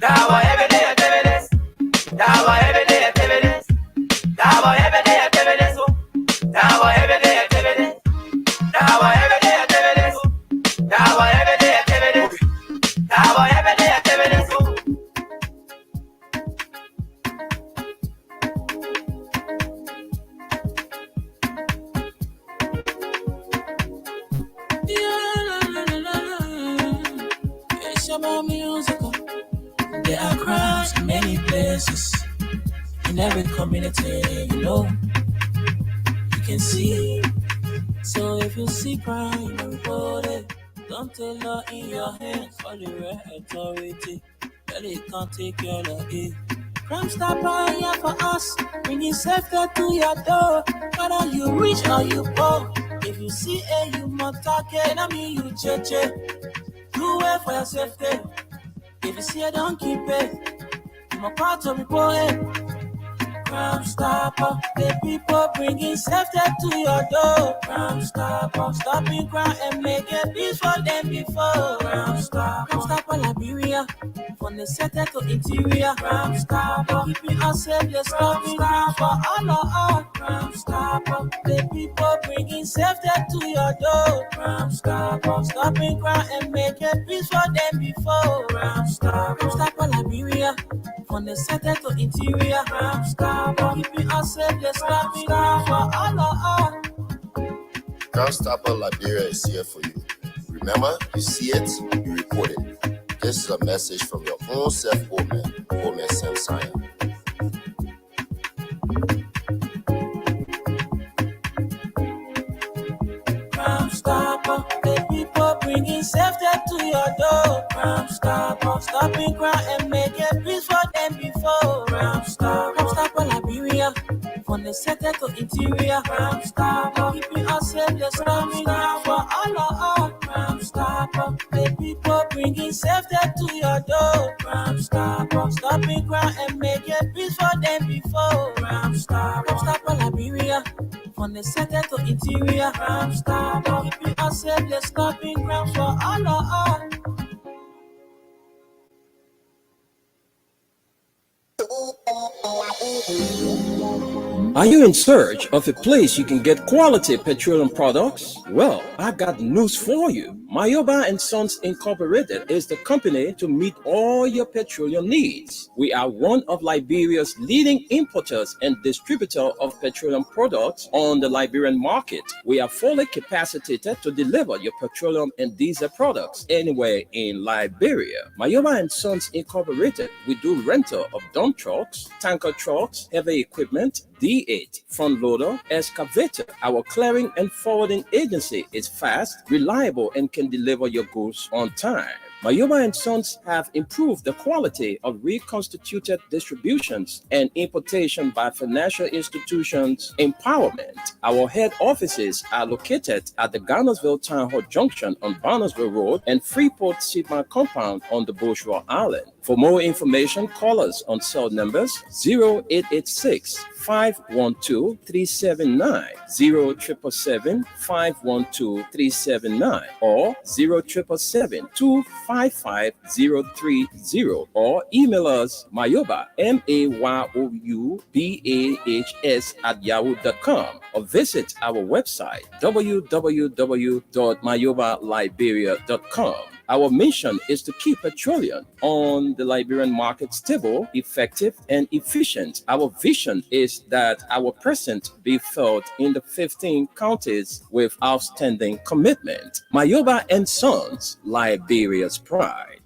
Dawa everyday activities. Dawa everyday activities. Dawa everyday activities. Dawa everyday activities. Dawa everyday activities. Dawa everyday activities. Dawa everyday activities. It's about music. There are crowds in many places. In every community, you can see. So if you see crime, report it. Don't take law in your hands for the right authority. That they can't take care of it. Crime Stopper here for us, bringing safety to your door. Whether you rich or you poor, if you see a human target, I mean you check. Do it for your safety. If you see it, don't keep it. I'm a part of report it. Crime Stopper, the people bringing safety to your door. Crime Stopper, stopping crime and making peace for them before. Crime Stopper Liberia, from the center to interior. Crime Stopper, keeping us safe, let's stopping crime for all of us. Crime Stopper, the people bringing safety to your door. Crime Stopper, stopping crime and making peace for them before. Crime Stopper Liberia, from the center to interior. Crime Stopper, keeping us safe, let's stopping crime for all of us. Crime Stopper Liberia is here for you. Remember, you see it, you report it. This is a message from your own Omen Sam Sion. Crime Stopper, the people bringing safety to your door. Crime Stopper, stopping crime and making peace for them before. Crime Stopper Liberia, from the center to interior. Crime Stopper, keeping us safe, let's stopping crime for all of us. Crime Stopper, the people bringing safety to your door. Crime Stopper, stopping crime and making peace for them before. Crime Stopper Liberia, from the center to interior. Crime Stopper, keeping us safe, let's stopping crime for all of us. Are you in search of a place you can get quality petroleum products? Well, I got news for you. Mayoba and Sons Incorporated is the company to meet all your petroleum needs. We are one of Liberia's leading importers and distributor of petroleum products on the Liberian market. We are fully capacitated to deliver your petroleum and diesel products anywhere in Liberia. Mayoba and Sons Incorporated, we do rental of dump trucks, tanker trucks, heavy equipment, D8, front loader, excavator. Our clearing and forwarding agency is fast, reliable, and can deliver your goods on time. Mayoba and Sons have improved the quality of reconstituted distributions and importation by financial institutions empowerment. Our head offices are located at the Garnersville Town Hall Junction on Barnesville Road and Freeport Sigma Compound on the Bourgeois Island. For more information, call us on cell numbers 0886 512 379, 0777 512 379, or 0777 255 030, or email us Mayoba, MAYOUBAHS @yahoo.com, or visit our website www.mayobaliberia.com. Our mission is to keep petroleum on the Liberian market stable, effective, and efficient. Our vision is that our presence be felt in the 15 counties with outstanding commitment. Mayoba and Sons, Liberia's pride.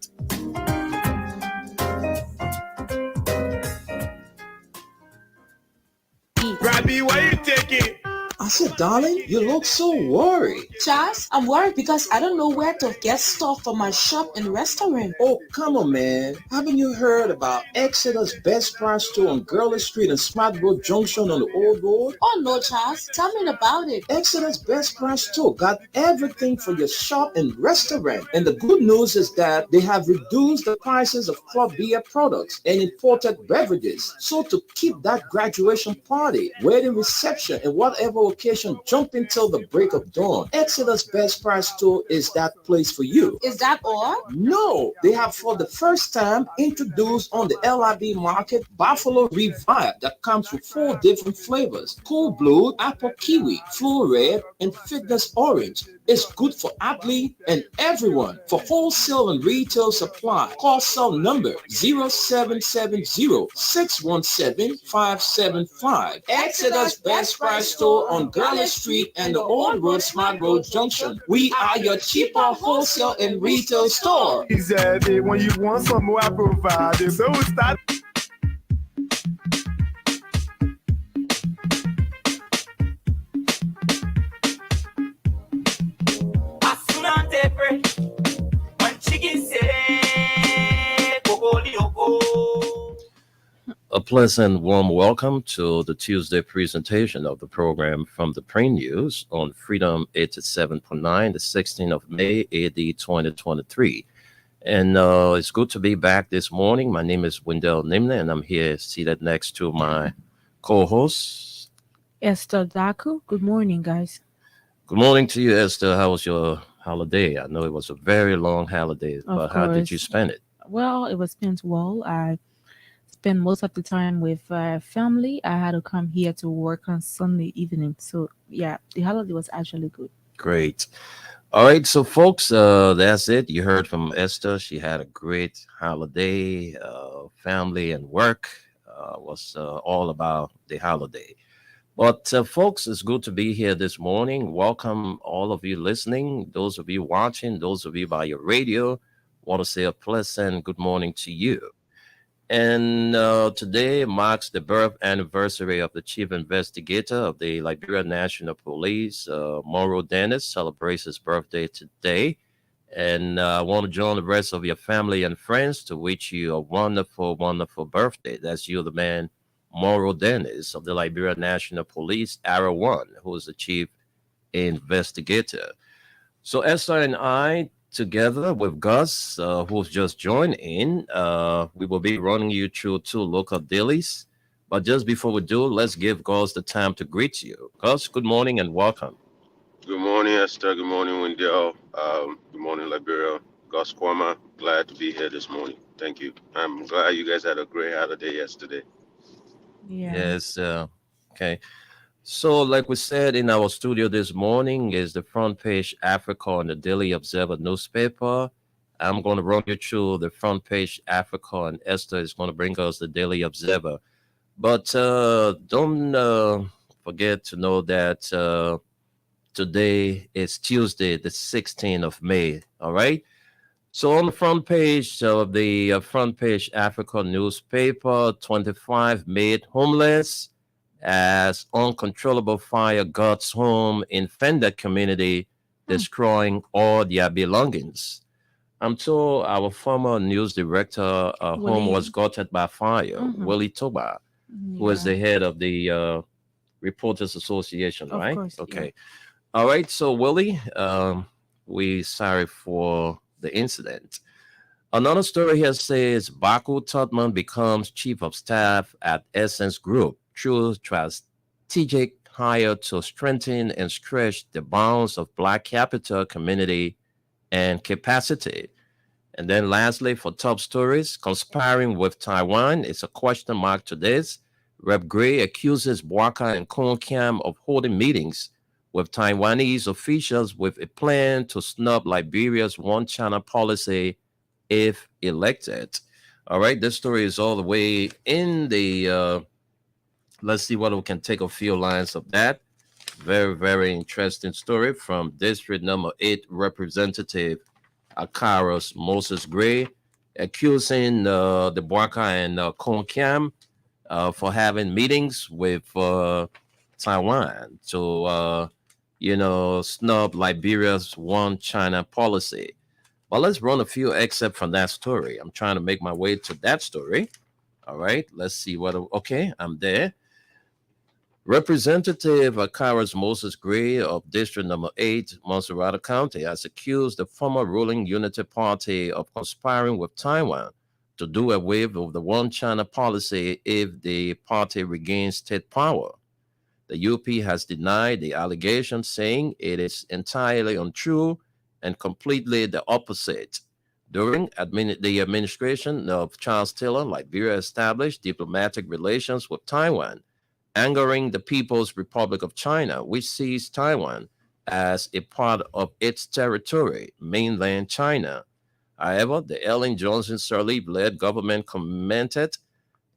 Robbie, why you taking? I said, darling, you look so worried. Charles, I'm worried because I don't know where to get stuff for my shop and restaurant. Oh, come on, man. Haven't you heard about Exeter's Best Price Store on Gurley Street and Smart Road Junction on the Old Road? Oh, no, Charles. Tell me about it. Exeter's Best Price Store got everything for your shop and restaurant. And the good news is that they have reduced the prices of club beer products and imported beverages. So to keep that graduation party, wedding reception, and whatever vacation jumping till the break of dawn. Exodus Best Price Store is that place for you. Is that all? No, they have for the first time introduced on the LIB market Buffalo Revive that comes with 4 different flavors: Cool Blue, Apple Kiwi, Full Red, and Fitness Orange. It's good for athlete and everyone. For wholesale and retail supply, call cell number 0770-617-575. Exodus Best Price Store on Garland Street and the Old Road Smart Road Junction. We are your cheaper wholesale and retail store. He said it when you want some more, I provide it. So stop. Asunante pre, when chicken say, Kogolioko. A pleasant warm welcome to the Tuesday presentation of the program from the Print News on Freedom 87.9, the 16th of May, AD 2023. And it's good to be back this morning. My name is Wendell Nimne, and I'm here seated next to my co-host, Esther Daku. Good morning, guys. Good morning to you, Esther. How was your holiday? I know it was a very long holiday, but how did you spend it? Well, it was spent well. I spent most of the time with family. I had to come here to work on Sunday evening. So, yeah, the holiday was actually good. Great. All right, so folks, that's it. You heard from Esther. She had a great holiday. Family and work was all about the holiday. But folks, it's good to be here this morning. Welcome all of you listening, those of you watching, those of you by your radio. Want to say a pleasant good morning to you. And today marks the birth anniversary of the chief investigator of the Liberia National Police, Mauro Dennis, celebrates his birthday today. And I want to join the rest of your family and friends to wish you a wonderful, wonderful birthday. That's you, the man, Mauro Dennis of the Liberia National Police, Area 1, who is the chief investigator. So Esther and I, together with Gus, who's just joined in, we will be running you through 2 local dailies. But just before we do, let's give Gus the time to greet you. Gus, good morning and welcome. Good morning, Esther. Good morning, Wendell. Good morning, Liberia. Gus Kwama. Glad to be here this morning. Thank you. I'm glad you guys had a great holiday yesterday. Yeah. Yes. Okay. So, like we said in our studio this morning, is the front page Africa on the Daily Observer newspaper. I'm going to run you through the front page Africa, and Esther is going to bring us the Daily Observer. But don't forget to know that today is Tuesday, the 16th of May. All right. So on the front page of the front page Africa newspaper, 25 made homeless as uncontrollable fire guts home in Fender community, destroying all their belongings. I'm told our former news director home was gutted by fire, Willie Toba, who is the head of the Reporters Association, Of right? course, Okay. yeah. All right. So Willie, we sorry for the incident. Another story here says Baku Totman becomes chief of staff at Essence Group through strategic hire to strengthen and stretch the bounds of Black capital community and capacity. And then lastly, for top stories, conspiring with Taiwan is a question mark to this. Rep. Gray accuses Bwaka and Khon Kiam of holding meetings with Taiwanese officials with a plan to snub Liberia's one-China policy if elected. All right, this story is all the way in the, let's see what we can take a few lines of that. Very, very interesting story from District Number 8 Representative Akaros Moses Gray, accusing the Bwaka and Khon Kiam for having meetings with Taiwan to, snub Liberia's one China policy. Well, let's run a few excerpts from that story. I'm trying to make my way to that story. All right, let's see what, okay, I'm there. Representative Akaras Moses Gray of District Number 8, Montserrat County, has accused the former ruling Unity Party of conspiring with Taiwan to do away with the one China policy if the party regains state power. The UP has denied the allegation, saying it is entirely untrue and completely the opposite. During the administration of Charles Taylor, Liberia established diplomatic relations with Taiwan, angering the People's Republic of China, which sees Taiwan as a part of its territory, mainland China. However, the Ellen Johnson Sirleaf-led government commented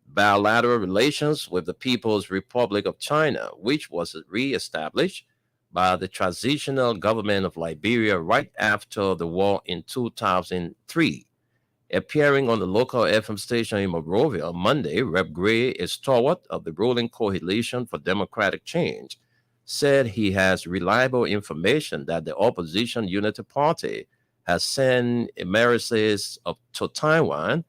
bilateral relations with the People's Republic of China, which was re-established by the transitional government of Liberia right after the war in 2003. Appearing on the local FM station in Monrovia on Monday, Rep. Gray, a stalwart of the ruling Coalition for Democratic Change, said he has reliable information that the opposition Unity Party has sent emissaries to Taiwan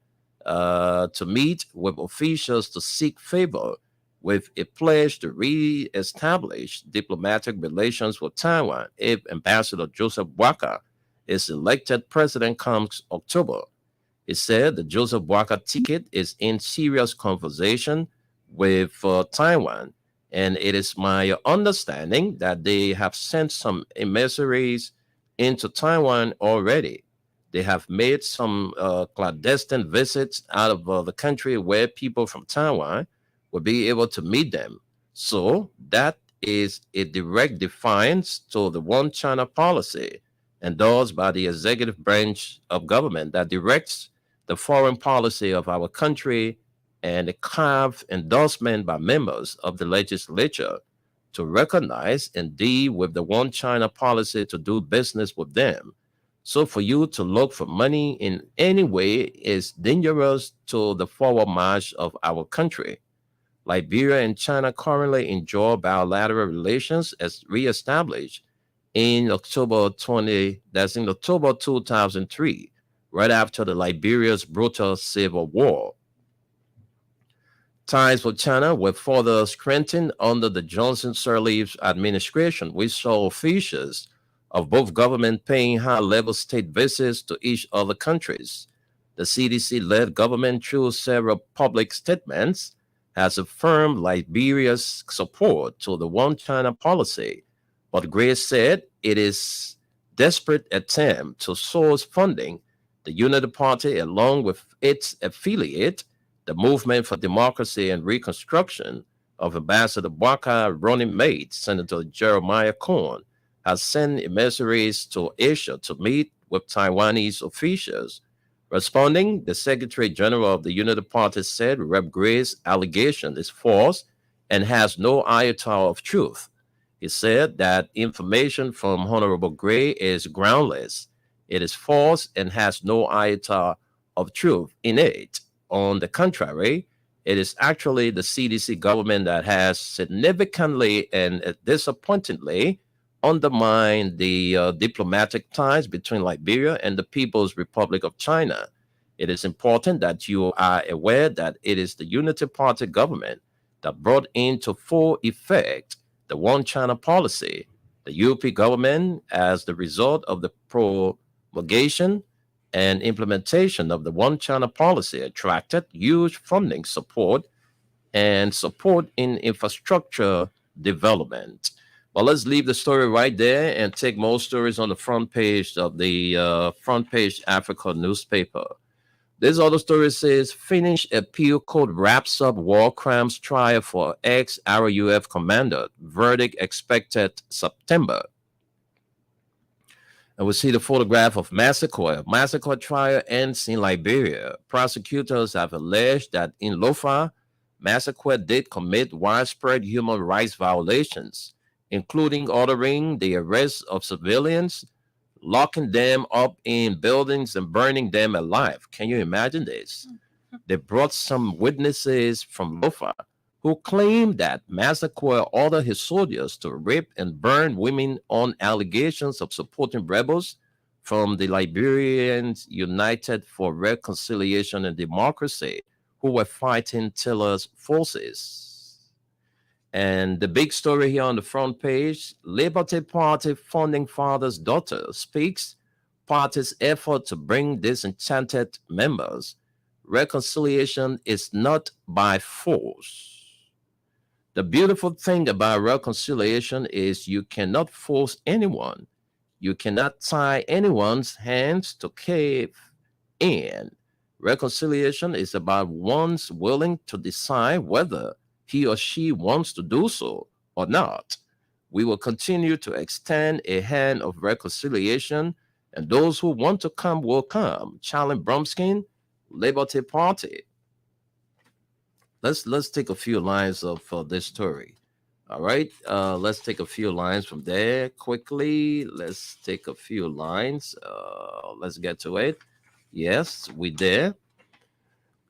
to meet with officials to seek favor with a pledge to re-establish diplomatic relations with Taiwan if Ambassador Joseph Boakai is elected president comes October. He said the Joseph Boakai ticket is in serious conversation with Taiwan, and it is my understanding that they have sent some emissaries into Taiwan already. They have made some clandestine visits out of the country where people from Taiwan will be able to meet them. So that is a direct defiance to the One China policy endorsed by the executive branch of government that directs the foreign policy of our country, and a carved endorsement by members of the legislature to recognize and deal with the One China policy to do business with them. So for you to look for money in any way is dangerous to the forward march of our country. Liberia and China currently enjoy bilateral relations as reestablished in October 2003, right after the Liberia's brutal civil war. Ties with China were further strengthened under the Johnson Sirleaf administration, which saw officials of both governments paying high-level state visits to each other countries. The CDC-led government, through several public statements, has affirmed Liberia's support to the One China policy, but Gray said it is a desperate attempt to source funding. The Unity Party, along with its affiliate, the Movement for Democracy and Reconstruction of Ambassador Boakai running mate, Senator Jeremiah Korn, has sent emissaries to Asia to meet with Taiwanese officials. Responding, the Secretary General of the Unity Party said Rep. Gray's allegation is false and has no iota of truth. He said that information from Honorable Gray is groundless. It is false and has no iota of truth in it. On the contrary, it is actually the CDC government that has significantly and disappointingly undermined the diplomatic ties between Liberia and the People's Republic of China. It is important that you are aware that it is the Unity Party government that brought into full effect the One China policy. The UP government, as the result of the promulgation and implementation of the One China policy, attracted huge funding support and support in infrastructure development. Well, let's leave the story right there and take more stories on the front page of the Front Page Africa newspaper. This other story says, Finnish appeal court wraps up war crimes trial for ex-RUF commander. Verdict expected September. And we see the photograph of massacre. Massacre trial ends in Liberia. Prosecutors have alleged that in Lofa, massacre did commit widespread human rights violations, including ordering the arrest of civilians, locking them up in buildings and burning them alive. Can you imagine this? They brought some witnesses from Lofa who claimed that Massacre ordered his soldiers to rape and burn women on allegations of supporting rebels from the Liberians United for Reconciliation and Democracy, who were fighting Taylor's forces. And the big story here on the front page, Liberty Party founding father's daughter speaks party's effort to bring disenchanted members. Reconciliation is not by force. The beautiful thing about reconciliation is you cannot force anyone. You cannot tie anyone's hands to cave in. Reconciliation is about one's willing to decide whether he or she wants to do so or not. We will continue to extend a hand of reconciliation, and those who want to come will come. Charlie Bromskin, Liberty Party. Let's take a few lines of this story. All right, let's take a few lines from there quickly. Let's take a few lines. Let's get to it. Yes, we there.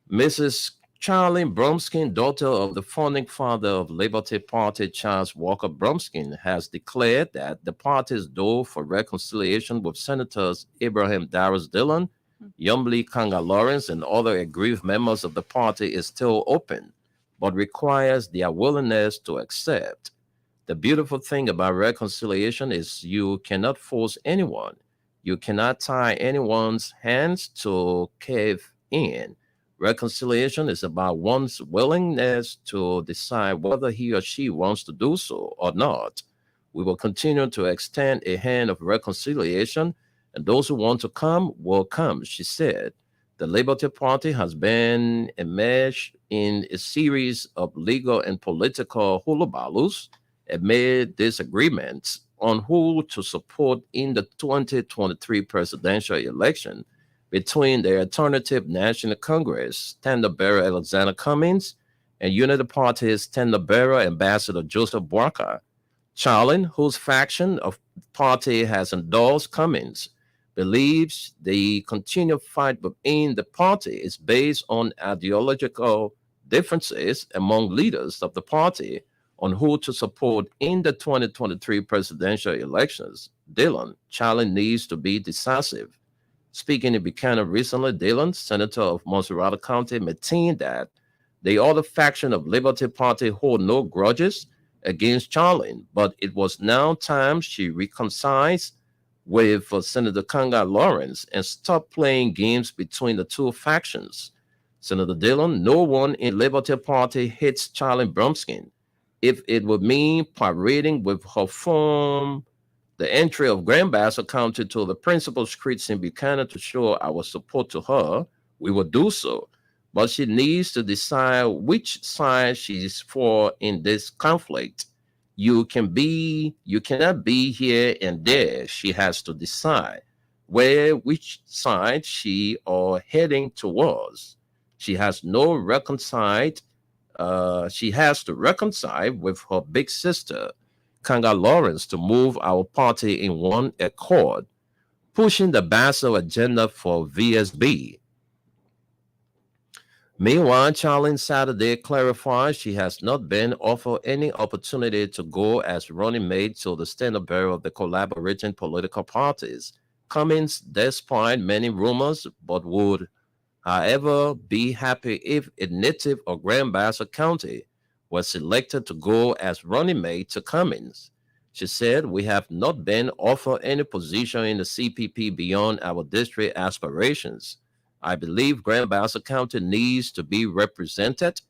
Mrs. Charlie Bromskin, daughter of the founding father of Liberty Party, Charles Walker Bromskin, has declared that the party's door for reconciliation with Senators Abraham Darius Dillon, Yumli Kanga Lawrence, and other aggrieved members of the party is still open, but requires their willingness to accept. The beautiful thing about reconciliation is you cannot force anyone. You cannot tie anyone's hands to cave in. Reconciliation is about one's willingness to decide whether he or she wants to do so or not. We will continue to extend a hand of reconciliation, and those who want to come will come, she said. The Liberty Party has been enmeshed in a series of legal and political hullaballoos amid disagreements on who to support in the 2023 presidential election between the Alternative National Congress standard-bearer Alexander Cummings and Unity Party's standard-bearer Ambassador Joseph Boakai. Charlin, whose faction of the party has endorsed Cummings, believes the continued fight within the party is based on ideological differences among leaders of the party on who to support in the 2023 presidential elections. Dillon, Charlin needs to be decisive. Speaking in Buchanan recently, Dillon, senator of Monserrate County, maintained that the other faction of Liberty Party hold no grudges against Charlin, but it was now time she reconciles with Senator Kanga Lawrence and stop playing games between the two factions. Senator Dillon, no one in Liberty Party hates Charlie Bromskin. If it would mean parading with her form the entry of Grand Bassa County to the principal streets in Buchanan to show our support to her, we will do so. But she needs to decide which side she's for in this conflict. You cannot be here and there. She has to decide which side she are heading towards. She has to reconcile with her big sister, Kanga Lawrence, to move our party in one accord, pushing the Basso agenda for VSB. Meanwhile, Charlene Saturday clarified she has not been offered any opportunity to go as running mate to the standard bearer of the collaborating political parties. Cummings, despite many rumors, but would, however, be happy if a native of Grand Bassa County was selected to go as running mate to Cummings. She said, "We have not been offered any position in the CPP beyond our district aspirations. I believe Grand Bassa County needs to be represented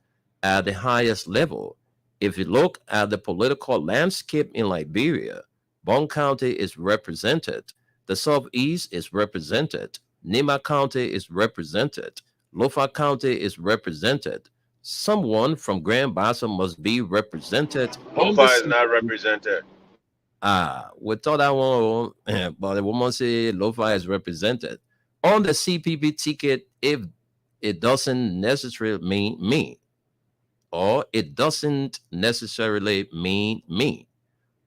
at the highest level. If you look at the political landscape in Liberia, Bon County is represented, the Southeast is represented, Nima County is represented, Lofa County is represented. Someone from Grand Bassa must be represented." Lofa is not represented. We thought that one, but the woman say Lofa is represented on the CPP ticket if it doesn't necessarily mean me, or it doesn't necessarily mean me.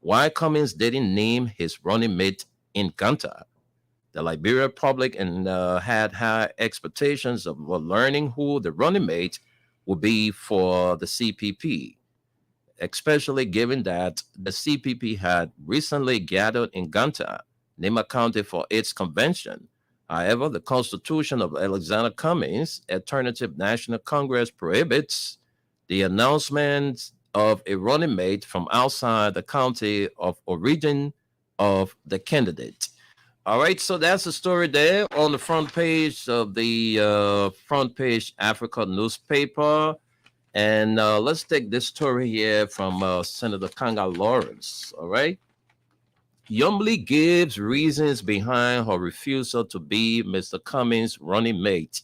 Why Cummings didn't name his running mate in Ganta? The Liberia public had high expectations of learning who the running mate would be for the CPP, especially given that the CPP had recently gathered in Ganta, Nima County, for its convention. However, the Constitution of Alexander Cummings, Alternative National Congress, prohibits the announcement of a running mate from outside the county of origin of the candidate. All right, so that's the story there on the front page of the Front Page Africa newspaper. And let's take this story here from Senator Kanga Lawrence. All right. Yombly gives reasons behind her refusal to be Mr. Cummings' running mate.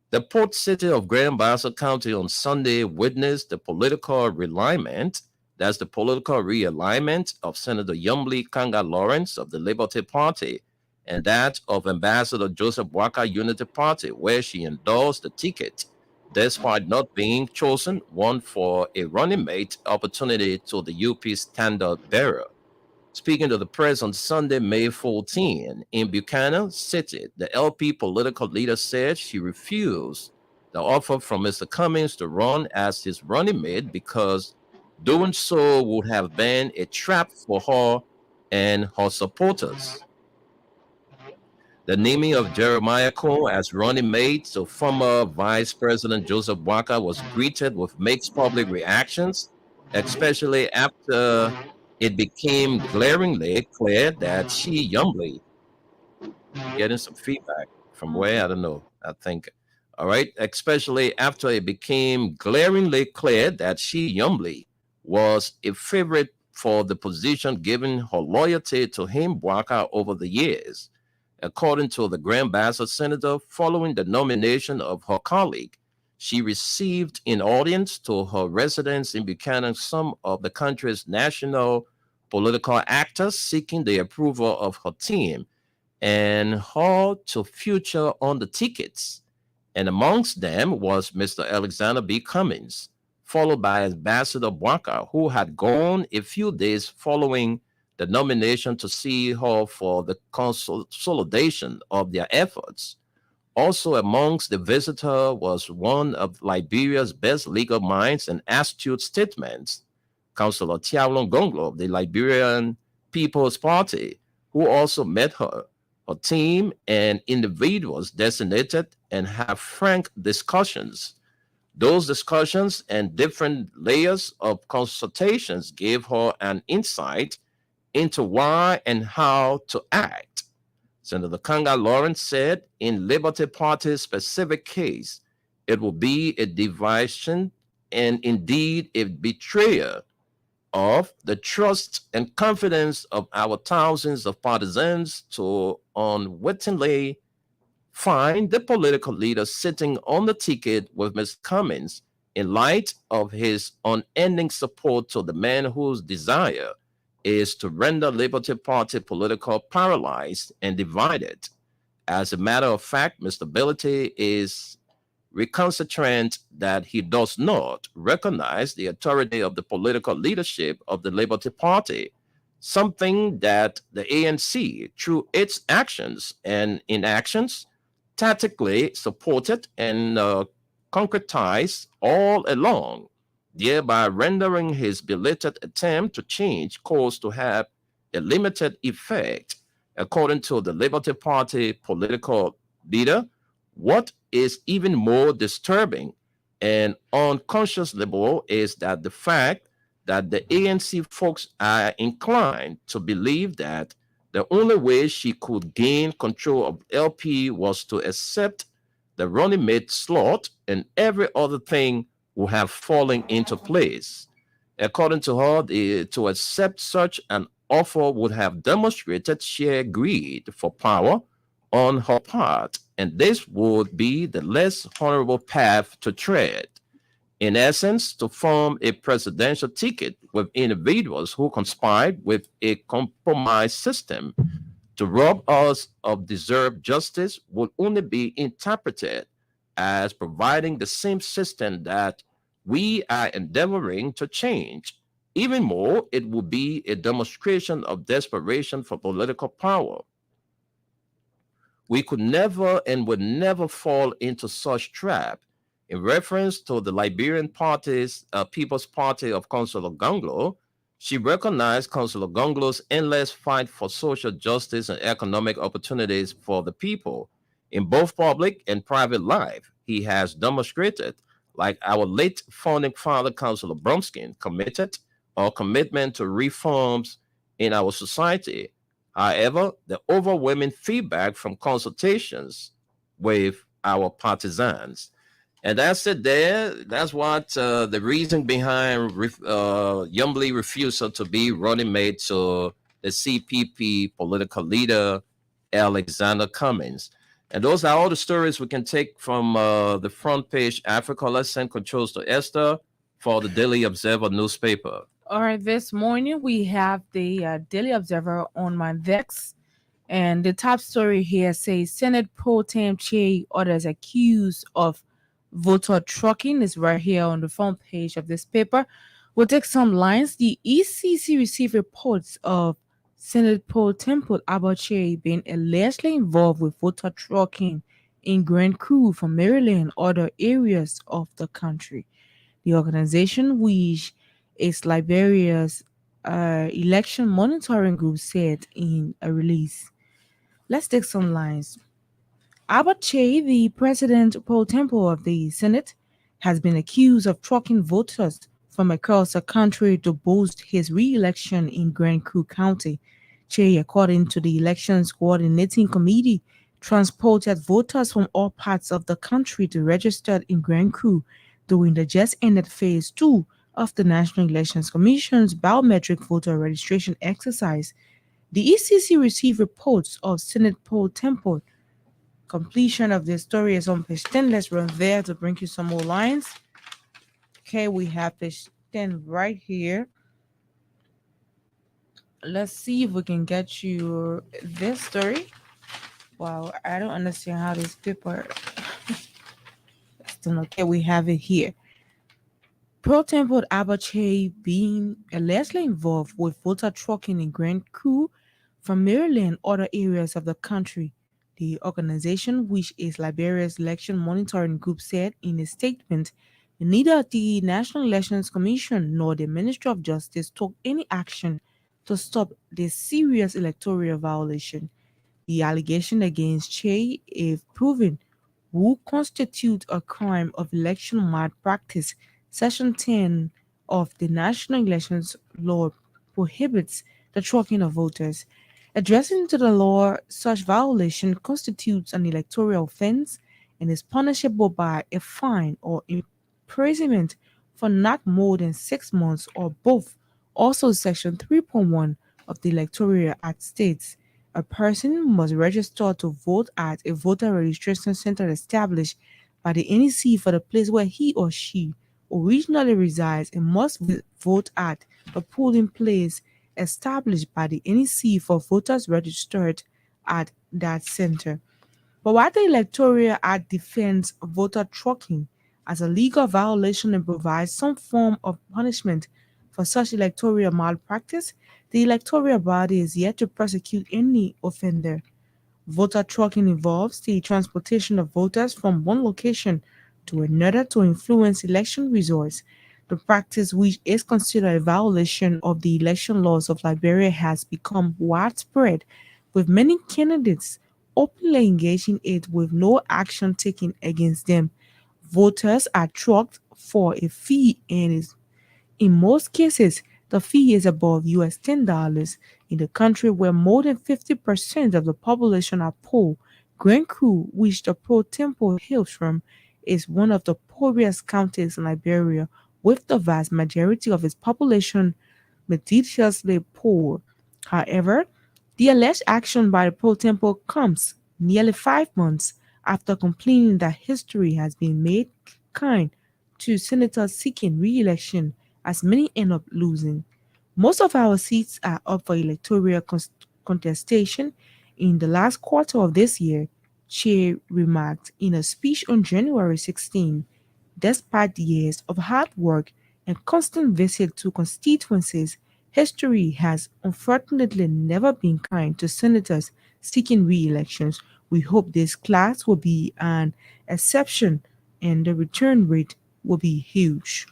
The port city of Grand Bassa County on Sunday witnessed the political realignment. That's the political realignment of Senator Yombly Kanga Lawrence of the Liberty Party and that of Ambassador Joseph Waka Unity Party, where she endorsed the ticket, despite not being chosen one for a running mate opportunity to the UP standard bearer. Speaking to the press on Sunday, May 14, in Buchanan City, the LP political leader said she refused the offer from Mr. Cummings to run as his running mate because doing so would have been a trap for her and her supporters. The naming of Jeremiah Cole as running mate to former Vice President Joseph Waka was greeted with mixed public reactions, especially after it became glaringly clear that she, Yombly, getting some feedback from where, I don't know, I think, all right, especially after it became glaringly clear that she, Yombly, was a favorite for the position given her loyalty to him, Waka, over the years. According to the Grand Bassa senator, following the nomination of her colleague, she received in audience to her residence in Buchanan some of the country's national political actors seeking the approval of her team and her to feature on the tickets. And amongst them was Mr. Alexander B. Cummings, followed by Ambassador Waka, who had gone a few days following the nomination to see her for the consolidation of their efforts. Also amongst the visitor was one of Liberia's best legal minds and astute statements, Councillor Tiaulon Gonglo of the Liberian People's Party, who also met her team and individuals designated and have frank discussions. Those discussions and different layers of consultations gave her an insight into why and how to act. Senator Kanga Lawrence said, in Liberty Party's specific case, it will be a division and indeed a betrayal of the trust and confidence of our thousands of partisans to unwittingly find the political leader sitting on the ticket with Ms. Cummings in light of his unending support to the man whose desire is to render Liberty Party political paralyzed and divided. As a matter of fact, Mr. Ability is recalcitrant that he does not recognize the authority of the political leadership of the Liberty Party, something that the ANC, through its actions and inactions, tactically supported and concretized all along, thereby rendering his belated attempt to change course to have a limited effect. According to the Liberty Party political leader, what is even more disturbing and unconscionable is that the fact that the ANC folks are inclined to believe that the only way she could gain control of LP was to accept the running mate slot and every other thing would have fallen into place. According to her, to accept such an offer would have demonstrated sheer greed for power on her part, and this would be the less honorable path to tread. In essence, to form a presidential ticket with individuals who conspired with a compromise system to rob us of deserved justice would only be interpreted as providing the same system that we are endeavoring to change. Even more, it would be a demonstration of desperation for political power. We could never and would never fall into such trap. In reference to the Liberian Party's People's Party of Councillor Gonglo, she recognized Councillor Gonglo's endless fight for social justice and economic opportunities for the people in both public and private life. He has demonstrated, like our late founding father, Councillor Bromskin, commitment to reforms in our society. However, the overwhelming feedback from consultations with our partisans And that's it there. That's what the reason behind Yumbly refusal to be running mate to the CPP political leader, Alexander Cummings. And those are all the stories we can take from the front page. Africa, let's send controls to Esther for the Daily Observer newspaper. All right, this morning we have the Daily Observer on my Vex, and the top story here says Senate Pro Tem Che orders accused of voter trucking is right here on the front page of this paper. We'll take some lines. The ECC received reports of Senate Pro Temple Abache being allegedly involved with voter trucking in Grand Crew from Maryland and other areas of the country. The organization, which is Liberia's election monitoring group, said in a release. Let's take some lines. Abache, the president pro tempore of the Senate, has been accused of trucking voters from across the country to boost his re-election in Grand Crew County. Che, according to the Elections Coordinating Committee, transported voters from all parts of the country to register in Grand Crew during the just-ended Phase 2 of the National Elections Commission's biometric voter registration exercise. The ECC received reports of Senate pro tempore. Completion of the story is on page 10. Let's run there to bring you some more lines. Okay, we have page 10 right here. Let's see if we can get you this story. Wow, I don't understand how this paper. Okay, we have it here. Pro tempore Abache being allegedly involved with voter trucking in Grand Crew from Maryland and other areas of the country. The organization, which is Liberia's election monitoring group, said in a statement, neither the National Elections Commission nor the Ministry of Justice took any action to stop this serious electoral violation. The allegation against Che, if proven, would constitute a crime of election malpractice. Section 10 of the National Elections Law prohibits the trucking of voters. Addressing to the law, such violation constitutes an electoral offense and is punishable by a fine or imprisonment for not more than 6 months or both. Also, Section 3.1 of the Electoral Act states a person must register to vote at a voter registration center established by the NEC for the place where he or she originally resides and must vote at a polling place established by the NEC for voters registered at that center. But while the Electoral Act defends voter trucking as a legal violation and provides some form of punishment for such electoral malpractice, the electoral body is yet to prosecute any offender. Voter trucking involves the transportation of voters from one location to another to influence election results. The practice, which is considered a violation of the election laws of Liberia, has become widespread, with many candidates openly engaging in it with no action taken against them. Voters are trucked for a fee, and in most cases, the fee is above US $10. In the country where more than 50% of the population are poor, Grand Crew, which the pro tempore hails from, is one of the poorest counties in Liberia, with the vast majority of its population meticulously poor. However, the alleged action by the pro tempore comes nearly 5 months after complaining that history has been made kind to senators seeking re-election, as many end up losing. Most of our seats are up for electoral contestation in the last quarter of this year, Che remarked in a speech on January 16. Despite years of hard work and constant visits to constituencies, history has unfortunately never been kind to senators seeking re-elections. We hope this class will be an exception and the return rate will be huge.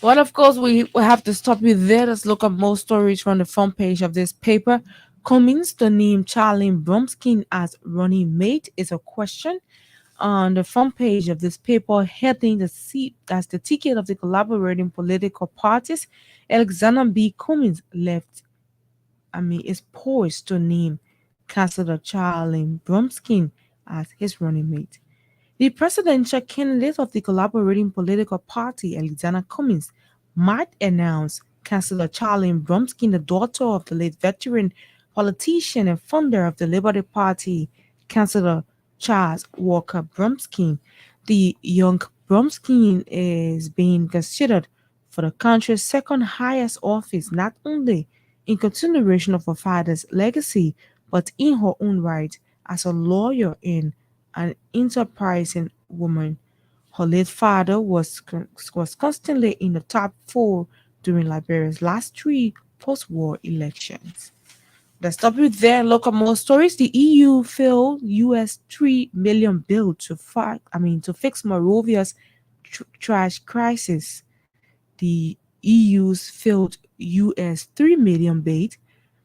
Well, of course, we have to stop you there. Let's look at more stories from the front page of this paper. Cummings to name Charlie Bromskin as running mate is a question. On the front page of this paper, heading the seat as the ticket of the collaborating political parties, Alexander B. Cummings is poised to name Councillor Charlie Bromskin as his running mate. The presidential candidate of the collaborating political party, Alexander Cummings, might announce Councillor Charlene Bromsky, the daughter of the late veteran politician and founder of the Liberty Party, Councillor Charles Walker Bromsky. The young Bromsky is being considered for the country's second highest office, not only in continuation of her father's legacy, but in her own right as a lawyer and an enterprising woman. Her late father was constantly in the top four during Liberia's last three post-war elections. Let's stop you there. Look at more stories. The EU failed US $3 million bill to fix Monrovia's trash crisis. The EU's failed US $3 million bid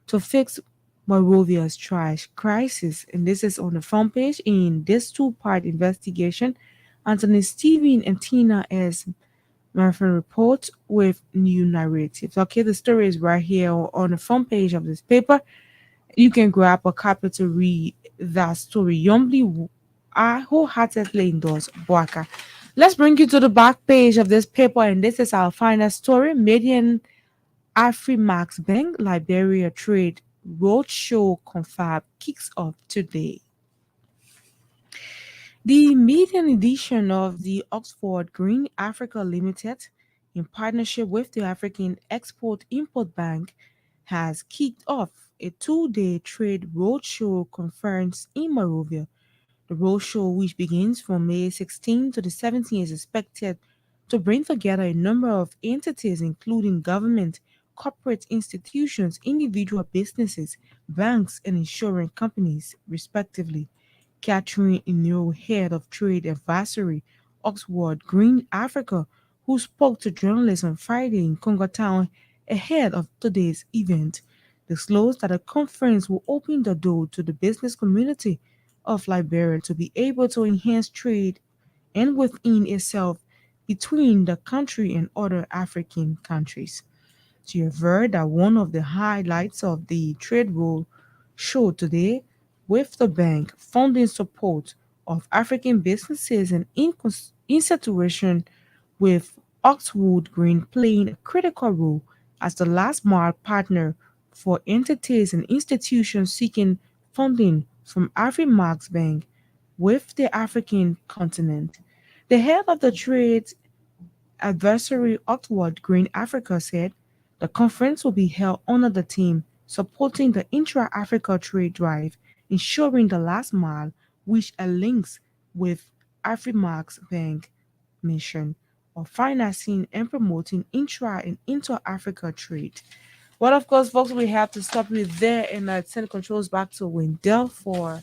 to fix Monrovia's trash crisis, and this is on the front page in this two-part investigation. Anthony Stephen and Tina S. Murphy report with new narratives. Okay, the story is right here on the front page of this paper. You can grab a copy to read that story. Yombly, I wholeheartedly endorse Boaka. Let's bring you to the back page of this paper, and this is our final story. Median Afrimax Bank Liberia Trade Roadshow Confab kicks off today. The maiden edition of the Oxford Green Africa Limited, in partnership with the African Export-Import Bank, has kicked off a two-day trade roadshow conference in Monrovia. The roadshow, which begins from May 16 to the 17th, is expected to bring together a number of entities, including government, corporate institutions, individual businesses, banks, and insurance companies, respectively. Catherine Inyo, head of trade advisory, Oxford Green Africa, who spoke to journalists on Friday in Congo Town ahead of today's event, disclosed that the conference will open the door to the business community of Liberia to be able to enhance trade and within itself between the country and other African countries. She averred that one of the highlights of the trade road show today, with the bank funding support of African businesses and in situation with Oxford Green playing a critical role as the last mile partner for entities and institutions seeking funding from Afrimax Bank with the African continent. The head of the trade advisory Oxford Green Africa said the conference will be held under the theme supporting the intra-Africa trade drive, ensuring the last mile, which links with Afrimax Bank mission of financing and promoting intra and inter-Africa trade. Well, of course, folks, we have to stop you there and send controls back to Wendell for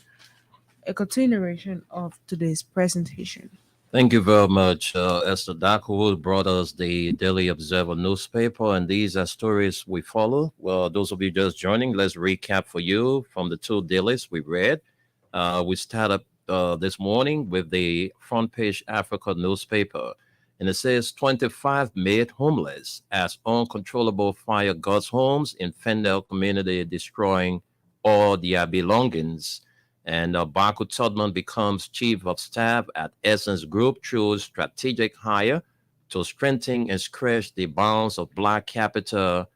a continuation of today's presentation. Thank you very much, Esther Darkwood brought us the Daily Observer newspaper, and these are stories we follow. Well, those of you just joining, let's recap for you from the two dailies we read. We started this morning with the Front Page Africa newspaper, and it says 25 made homeless as uncontrollable fire guards homes in Fendel community, destroying all their belongings. And Baku Todman becomes chief of staff at Essence Group through strategic hire to strengthen and stretch the bounds of Black capital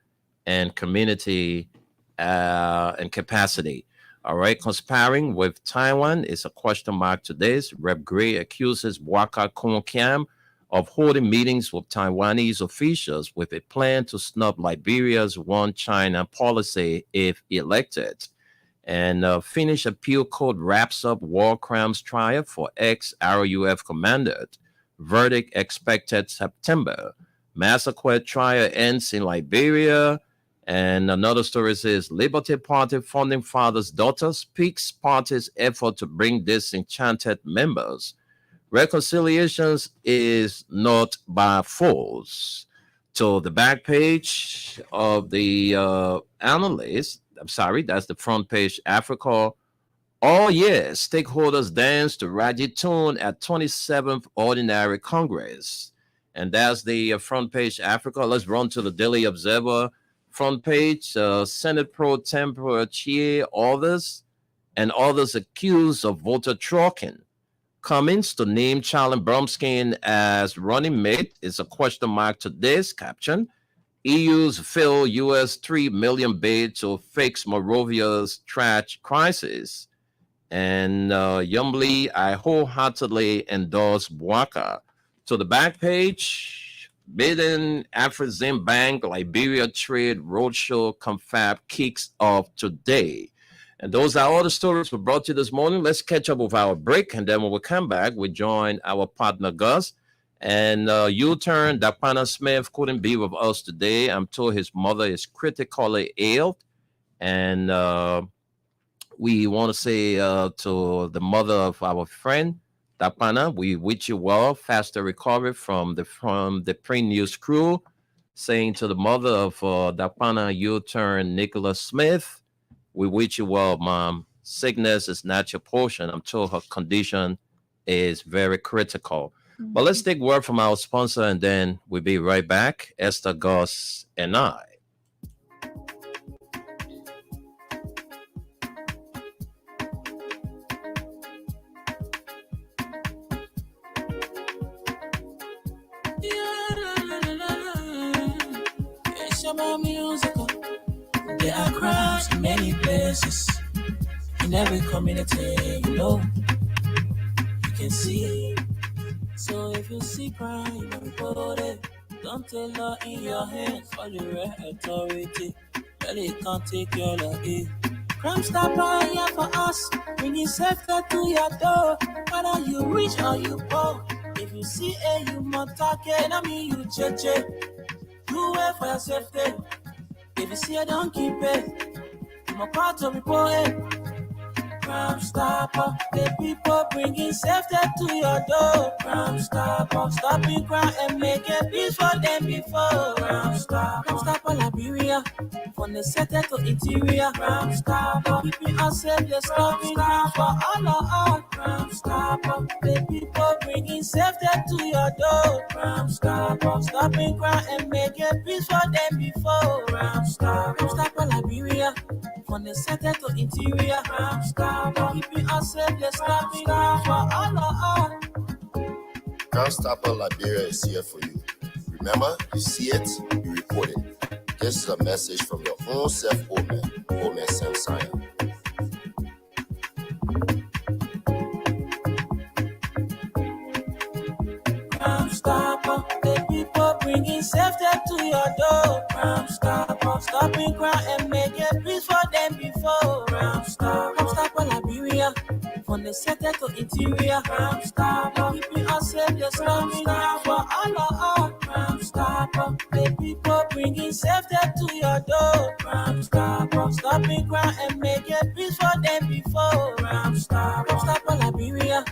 and community and capacity. All right, conspiring with Taiwan is a question mark today. Rep. Gray accuses Bouaka Konkiam of holding meetings with Taiwanese officials with a plan to snub Liberia's One China policy if elected. And Finnish appeal court wraps up war crimes trial for ex-RUF commander. Verdict expected September. Massacre trial ends in Liberia. And another story says Liberty Party founding father's daughter speaks party's effort to bring disenchanted members. Reconciliations is not by force. To the back page of the analyst, I'm sorry, that's the Front Page Africa. Oh, yes, stakeholders dance to Raji tune at 27th Ordinary Congress. And that's the Front Page Africa. Let's run to the Daily Observer front page. Senate Pro Tempore Chie, others, and others accused of voter trucking. Cummins to name Charlie Bromskin as running mate is a question mark to this caption. EU's fill US 3 million bid to fix Monrovia's trash crisis. And Yumbly, I wholeheartedly endorse Bwaka. To the back page, Biden Afrexim Bank Liberia Trade Roadshow Confab kicks off today. And those are all the stories we brought you this morning. Let's catch up with our break. And then when we come back, we join our partner, Gus. And U-turn, Dapana Smith couldn't be with us today. I'm told his mother is critically ill. And we want to say to the mother of our friend, Dapana, we wish you well, faster recovery from the pre-news crew. Saying to the mother of Dapana U-turn, Nicholas Smith, we wish you well, Mom. Sickness is not your portion. I'm told her condition is very critical. Mm-hmm. But let's take word from our sponsor, and then we'll be right back. Esther, Goss, and I. There are crowds in many places, in every community, you know, you can see. So if you see crime, report it. Don't take law in your hands for the right authority. Really can't take your law in. Crime Stopper here for us, bringing safety to your door. Whether you rich or you poor, if you see a human talking, I mean you check. Do it for your safety. If you see it, don't keep it. I'm a part to report it. Crime Stopper, the people bringing safety to your door. Crime Stopper, stopping crime and making peace for them before. Crime Stopper Liberia, from the center to interior. Crime Stopper, keeping us safe, they're stopping crime for all of us. Crime Stopper, the people bringing safety to your door. Crime Stopper, stopping crime and making peace for them before. Crime Stopper Liberia, from the center to interior. Crime Stopper, keeping us safe, they're stopping crime for all of us. Crime Stopper Liberia is here for you. Remember, you see it, you report it. This is a message from your own Omen Sam Sion. Crime Stopper, the people bringing safety to your door. Crime Stopper, stopping crime and making peace for them before. Crime Stopper Liberia, from the center to interior. Crime Stopper, keeping us safe, they're stopping crime for all of us. Crime Stopper, the people bringing safety to your door. Crime Stopper, stopping crime and making peace for them before. Crime Stopper Liberia,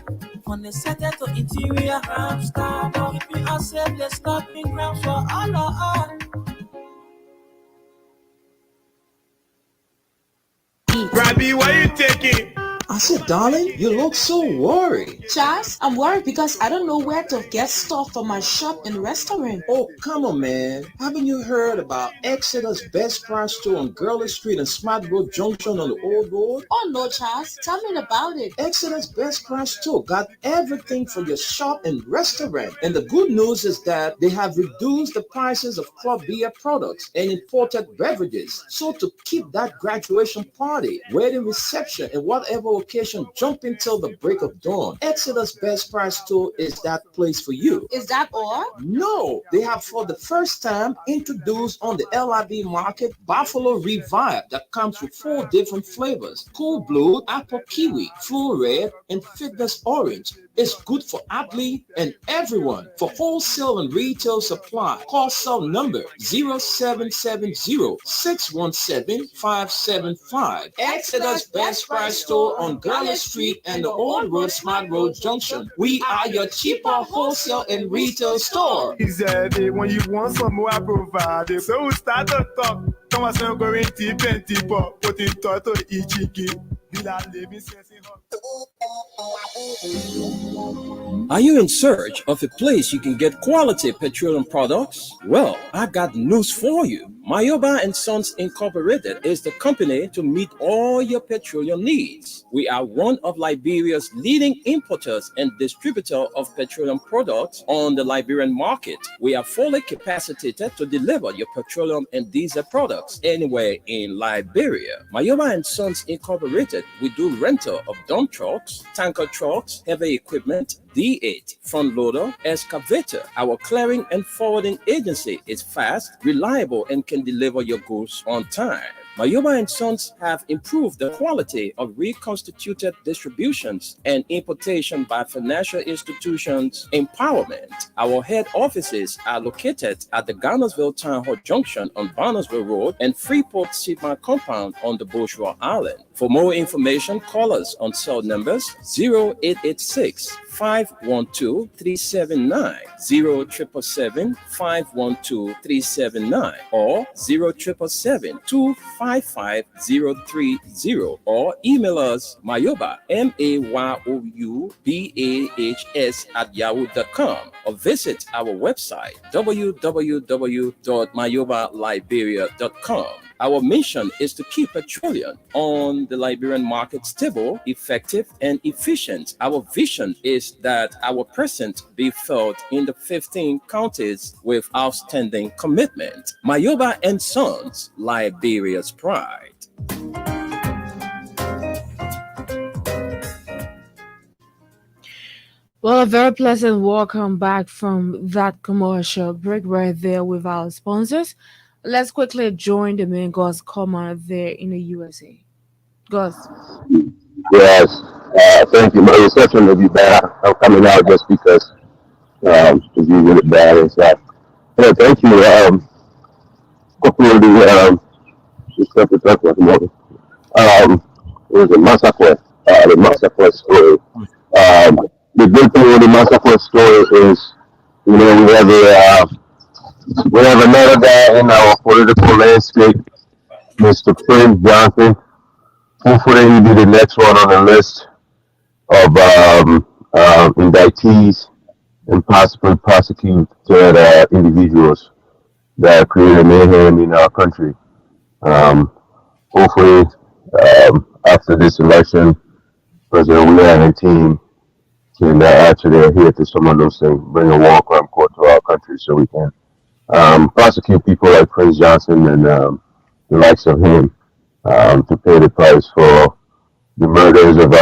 from the center to interior. Crime Stopper, keeping us safe, they're stopping crime for all of us. Rabbi, why you taking? I said, darling, you look so worried. Charles, I'm worried because I don't know where to get stuff for my shop and restaurant. Oh, come on, man. Haven't you heard about Exeter's Best Price Store on Gurley Street and Smart Road Junction on the Old Road? Oh, no, Charles. Tell me about it. Exeter's Best Price Store got everything for your shop and restaurant. And the good news is that they have reduced the prices of club beer products and imported beverages. So to keep that graduation party, wedding reception, and whatever occasion jumping till the break of dawn, Exeter's Best Price Store is that place for you. Is that all? No, they have for the first time introduced on the LIB market Buffalo Revive that comes with 4 different flavors: Cool Blue, Apple Kiwi, Full Red, and Fitness Orange. It's good for athlete and everyone. For wholesale and retail supply, call cell number 0770-617-575. Exeter's Best Price Store on Gurley Street and the Old Road Smart Road Junction. We are your cheaper wholesale and retail store. He said, when you want some more, I provide it. So we start to talk. Come on, going to plenty, but put it to Ichiki. Bila living sense. Are you in search of a place you can get quality petroleum products? Well, I got news for you. Mayoba and Sons Incorporated is the company to meet all your petroleum needs. We are one of Liberia's leading importers and distributor of petroleum products on the Liberian market. We are fully capacitated to deliver your petroleum and diesel products anywhere in Liberia. Mayoba and Sons Incorporated, we do rental of dump trucks, tanker trucks, heavy equipment, D8, front loader, excavator. Our clearing and forwarding agency is fast, reliable, and can deliver your goods on time. Mayoba and Sons have improved the quality of reconstituted distributions and importation by financial institutions empowerment. Our head offices are located at the Garnersville Town Hall Junction on Barnesville Road and Freeport Sigma Compound on the Bourgeois Island. For more information, call us on cell numbers 0886 512 379, 0777 512 379, or 0777 255 030, or email us Mayoba, MAYOUBAHS @yahoo.com, or visit our website www.mayobaliberia.com. Our mission is to keep petroleum on the Liberian market stable, effective, and efficient. Our vision is that our presence be felt in the 15 counties with outstanding commitment. Mayoba and Sons, Liberia's pride. Well, a very pleasant welcome back from that commercial break right there with our sponsors. Let's quickly join the main Gus Comer there in the USA. Gus. Yes, thank you. My reception will be bad. I'm coming out just because it's usually bad and stuff. Yeah, thank you. Hopefully, just to talk about tomorrow. It was a massacre. The massacre story. The good thing with the massacre story is, we have another guy in our political landscape, Mr. Prince Johnson. Hopefully, he'll be the next one on the list of indictees and possibly prosecuted individuals that created mayhem in our country. Hopefully, after this election, President William and team can actually adhere to some of those things, bring a war crime court to our country so we can prosecute people like Prince Johnson and the likes of him to pay the price for the murders of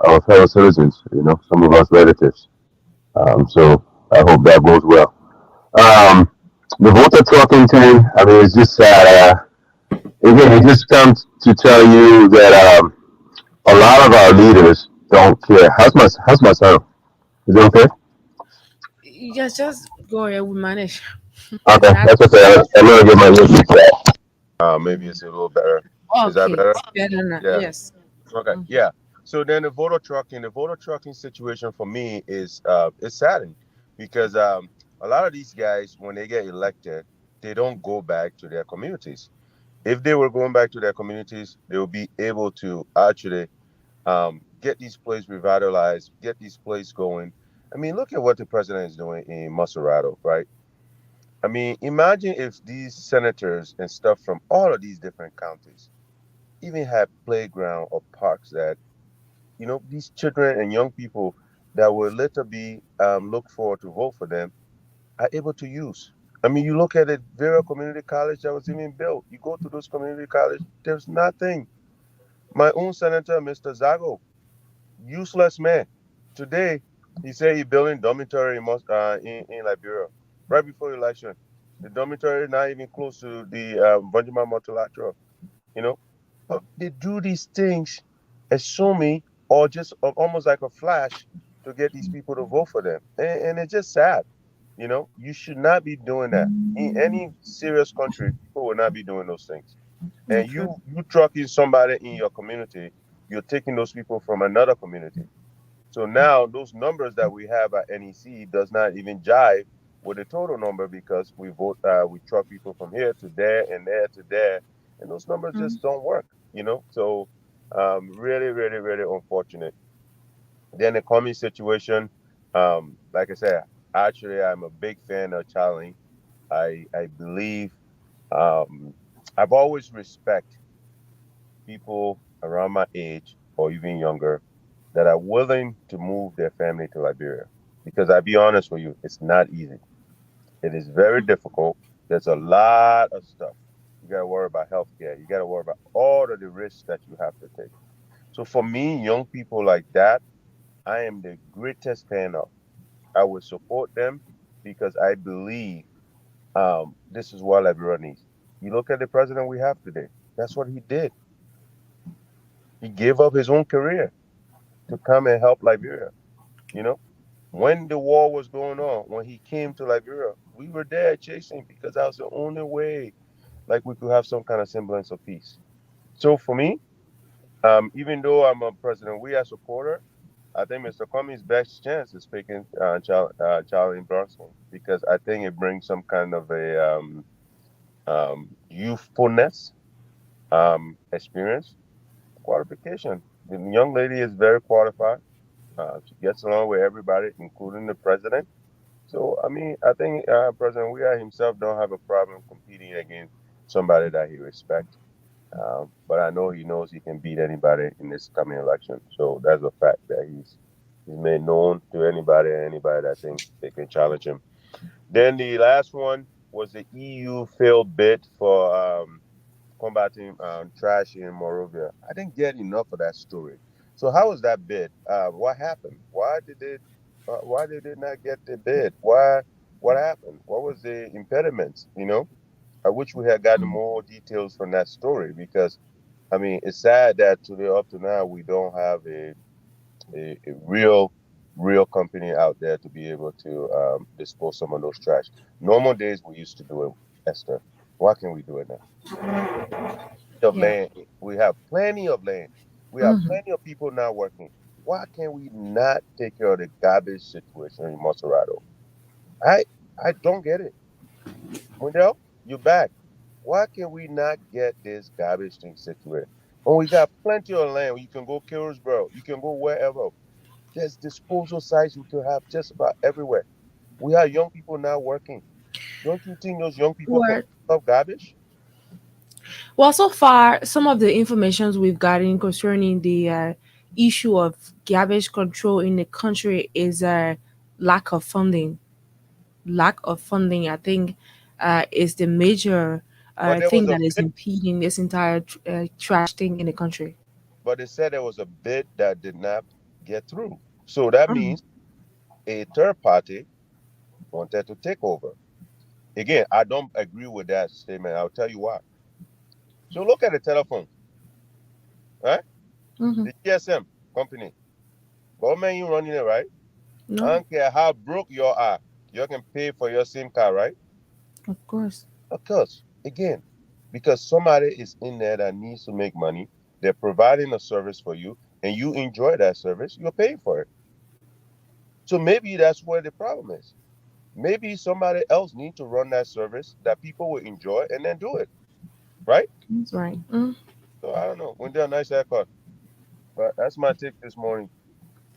our fellow citizens, some of us relatives. So I hope that goes well. The voter talking thing, it's just again, it just comes to tell you that a lot of our leaders don't care. How's my sound? Is it okay? Yes, just go ahead. We manage. Okay, that's okay. I'm gonna get my music back. Maybe it's a little better. Is that Okay, better? better now. Yeah. Yes. Okay. Yeah. So then the voter trucking situation for me is saddening because a lot of these guys, when they get elected, they don't go back to their communities. If they were going back to their communities, they will be able to actually get these places revitalized, get these places going. Look at what the president is doing in Macerado, right? Imagine if these senators and stuff from all of these different counties even had playground or parks that, these children and young people that will later be looked for to vote for them are able to use. You look at it, Vera Community College that was even built. You go to those community colleges, there's nothing. My own senator, Mr. Zago, useless man. Today, he said he's building dormitory in Liberia right before election. The dormitory not even close to the Benjamin Multilateral. But they do these things assuming or just almost like a flash to get these people to vote for them. And it's just sad. You should not be doing that. In any serious country, people will not be doing those things. And you trucking somebody in your community, you're taking those people from another community. So now those numbers that we have at NEC does not even jive with the total number because we truck people from here to there and there to there, and those numbers just don't work. So Really, really, really unfortunate. Then the coming situation, like I said, actually, I'm a big fan of Charlie. I believe um, I've always respect people around my age or even younger that are willing to move their family to Liberia. Because I'll be honest with you, it's not easy. It is very difficult. There's a lot of stuff. You got to worry about healthcare. You got to worry about all of the risks that you have to take. So for me, young people like that, I am the greatest fan of. I will support them because I believe this is what Liberia needs. You look at the president we have today. That's what he did. He gave up his own career to come and help Liberia. You know, when the war was going on, when he came to Liberia, we were there chasing because that was the only way like we could have some kind of semblance of peace. So for me, even though I'm a President we are supporter, I think Mr. Comey's best chance is picking Charlie Bronson because I think it brings some kind of a youthfulness, experience, qualification. The young lady is very qualified. She gets along with everybody, including the president. So, I mean, I think President Weah himself don't have a problem competing against somebody that he respects. But I know he knows he can beat anybody in this coming election. So that's a fact that he's made known to anybody that thinks they can challenge him. Then the last one was the EU failed bid for combating trash in Morovia. I didn't get enough of that story. So how was that bid? What happened? Why did they not get the bid? What happened? What was the impediment? I wish we had gotten more details from that story because, I mean, it's sad that today up to now we don't have a real company out there to be able to dispose some of those trash. Normal days we used to do it, Esther. Why can't we do it now? Of land, we have plenty of land. We have plenty of people now working. Why can't we not take care of the garbage situation in Monserrato? I don't get it. Wendell, you're back. Why can we not get this garbage thing situated? When we got plenty of land, you can go Killsborough, you can go wherever. There's disposal sites we could have just about everywhere. We have young people now working. Don't you think those young people can pick up garbage? Well, so far, some of the informations we've gotten concerning the issue of garbage control in the country is a lack of funding. Lack of funding, I think, is the major thing that is impeding this entire trash thing in the country. But they said there was a bid that did not get through. So that means a third party wanted to take over. Again, I don't agree with that statement. I'll tell you why. So look at the telephone, right? The GSM company. Government, you running it, right? No. I don't care how broke you are. You can pay for your SIM card, right? Of course. Of course. Again, because somebody is in there that needs to make money. They're providing a service for you, and you enjoy that service. You're paying for it. So maybe that's where the problem is. Maybe somebody else needs to run that service that people will enjoy and then do it. Right? That's right. So I don't know. Wendell, nice haircut. But that's my take this morning.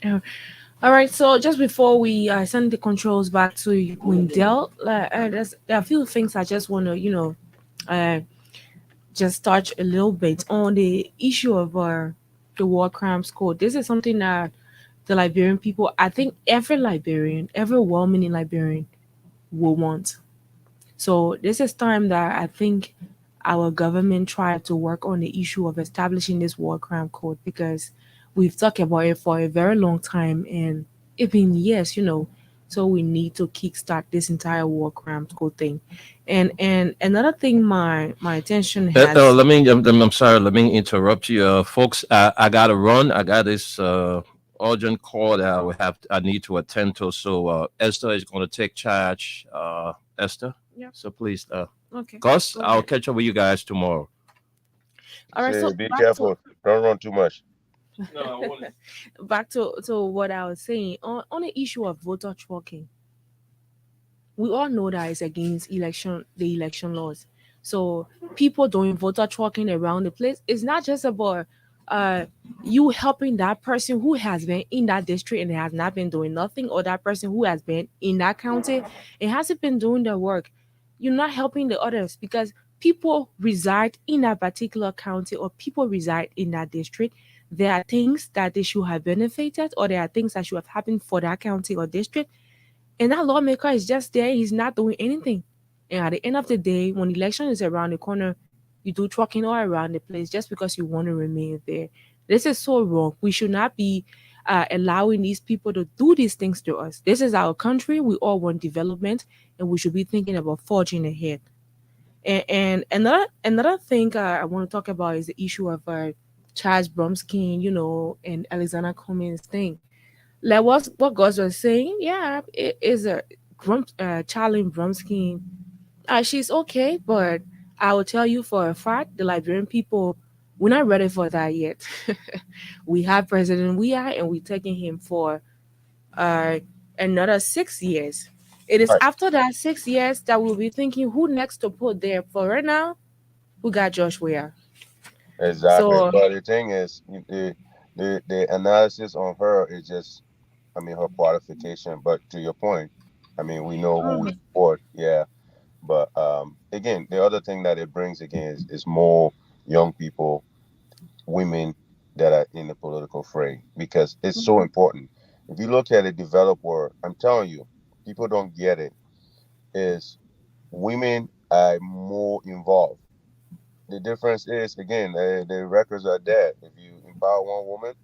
Yeah. All right. So just before we send the controls back to Wendell, there are a few things I just want to, just touch a little bit on the issue of the war crimes code. This is something that the Liberian people, I think every Liberian, every well-meaning Liberian will want. So this is time that I think our government tried to work on the issue of establishing this war crime code because we've talked about it for a very long time and it's been years, so we need to kickstart this entire war crimes code thing. And another thing my attention has I'm sorry, let me interrupt you. Folks, I gotta run. I got this urgent call that I need to attend to. So Esther is gonna take charge. Esther. Yeah. So please okay. Gus, I'll catch up with you guys tomorrow. All right, so be careful. Don't run too much. No, I won't. Back to what I was saying on the issue of voter tracking. We all know that it's against the election laws. So people doing voter tracking around the place. It's not just about you helping that person who has been in that district and has not been doing nothing, or that person who has been in that county and hasn't been doing the work. You're not helping the others because people reside in that particular county or people reside in that district. There are things that they should have benefited, or there are things that should have happened for that county or district, and that lawmaker is just there, he's not doing anything. And at the end of the day, when election is around the corner, you do trucking all around the place just because you want to remain there. This is so wrong. We should not be allowing these people to do these things to us. This is our country. We all want development, and we should be thinking about forging ahead. And another thing I want to talk about is the issue of Charles Bromsky, and Alexander Cummings thing. Like what Gus was saying, yeah, it is a Charlie Bromsky. She's okay, but I will tell you for a fact, the Liberian people, we're not ready for that yet. We have President Weah, and we're taking him for uh, another 6 years. It is Right. after that 6 years that we'll be thinking who next to put there. For right now, we got Josh Weah. Exactly. So, But the thing is, the analysis on her is just, I mean, her qualification. But to your point, I mean, we know who we mhm, support. Yeah. But again, the other thing that it brings again is more young people, women that are in the political fray, because it's so mhm, important. If you look at a developed world, I'm telling you, people don't get it. Is women are more involved. The difference is again, the records are dead. If you empower one woman,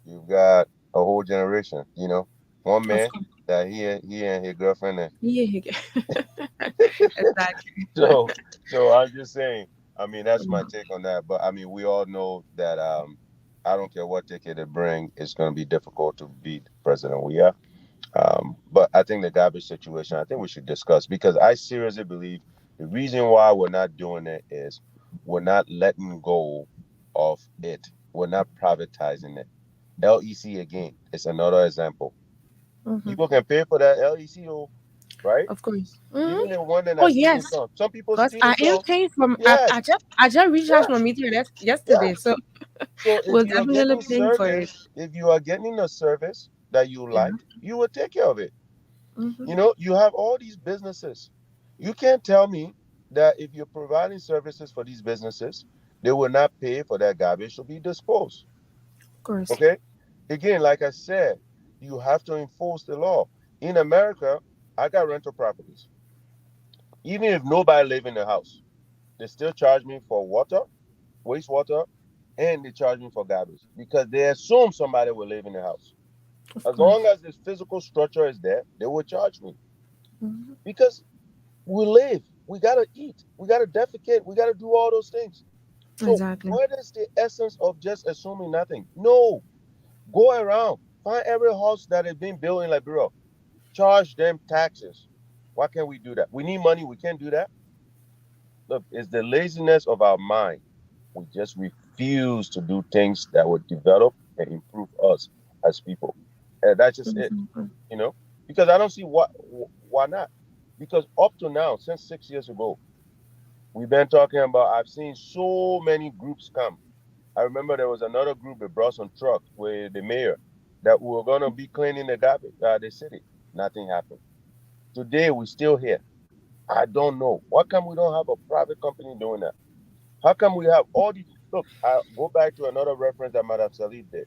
you've got a whole generation. You know, one of man course. that he and his girlfriend. Yeah, exactly. So so I'm just saying. I mean, that's my Mhm, take on that. But I mean, we all know that I don't care what ticket they bring, it's going to be difficult to beat President Weah. But I think the garbage situation, I think we should discuss, because I seriously believe the reason why we're not doing it is we're not letting go of it. We're not privatizing it. LEC again is another example. mhm, People can pay for that LEC, right? of course. Even the one that Oh are stealing yes, some. Some people because stealing I am some. paying from. Yes, I just reached out yes, from meeting yes. yesterday, so So if we're you are definitely getting paying for it. service, if you are getting a service that you Yeah. like, you will take care of it. Hmm. You know, you have all these businesses. You can't tell me that if you're providing services for these businesses, they will not pay for that garbage to be disposed. Of course. Okay? Again, like I said, you have to enforce the law. In America, I got rental properties. Even if nobody live in the house, they still charge me for water, wastewater, and they charge me for garbage because they assume somebody will live in the house. Of As long course. as this physical structure is there, they will charge me Hmm. because we live. We gotta eat. We gotta defecate. We gotta do all those things. So Exactly. what is the essence of just assuming nothing? No, go around, find every house that is being built in Liberia, charge them taxes. Why can't we do that? We need money. We can't do that. Look, it's the laziness of our mind. We just refuse to do things that would develop and improve us as people, and that's just it. Exactly. You know, because I don't see why not. Because up to now, since 6 years ago, we've been talking about. I've seen so many groups come. I remember there was another group that brought some trucks with the mayor that we were gonna be cleaning the garbage, the city. Nothing happened. Today we're still here. I don't know. Why come we don't have a private company doing that? How come we have all these? Look, I go back to another reference that Madame Salid did.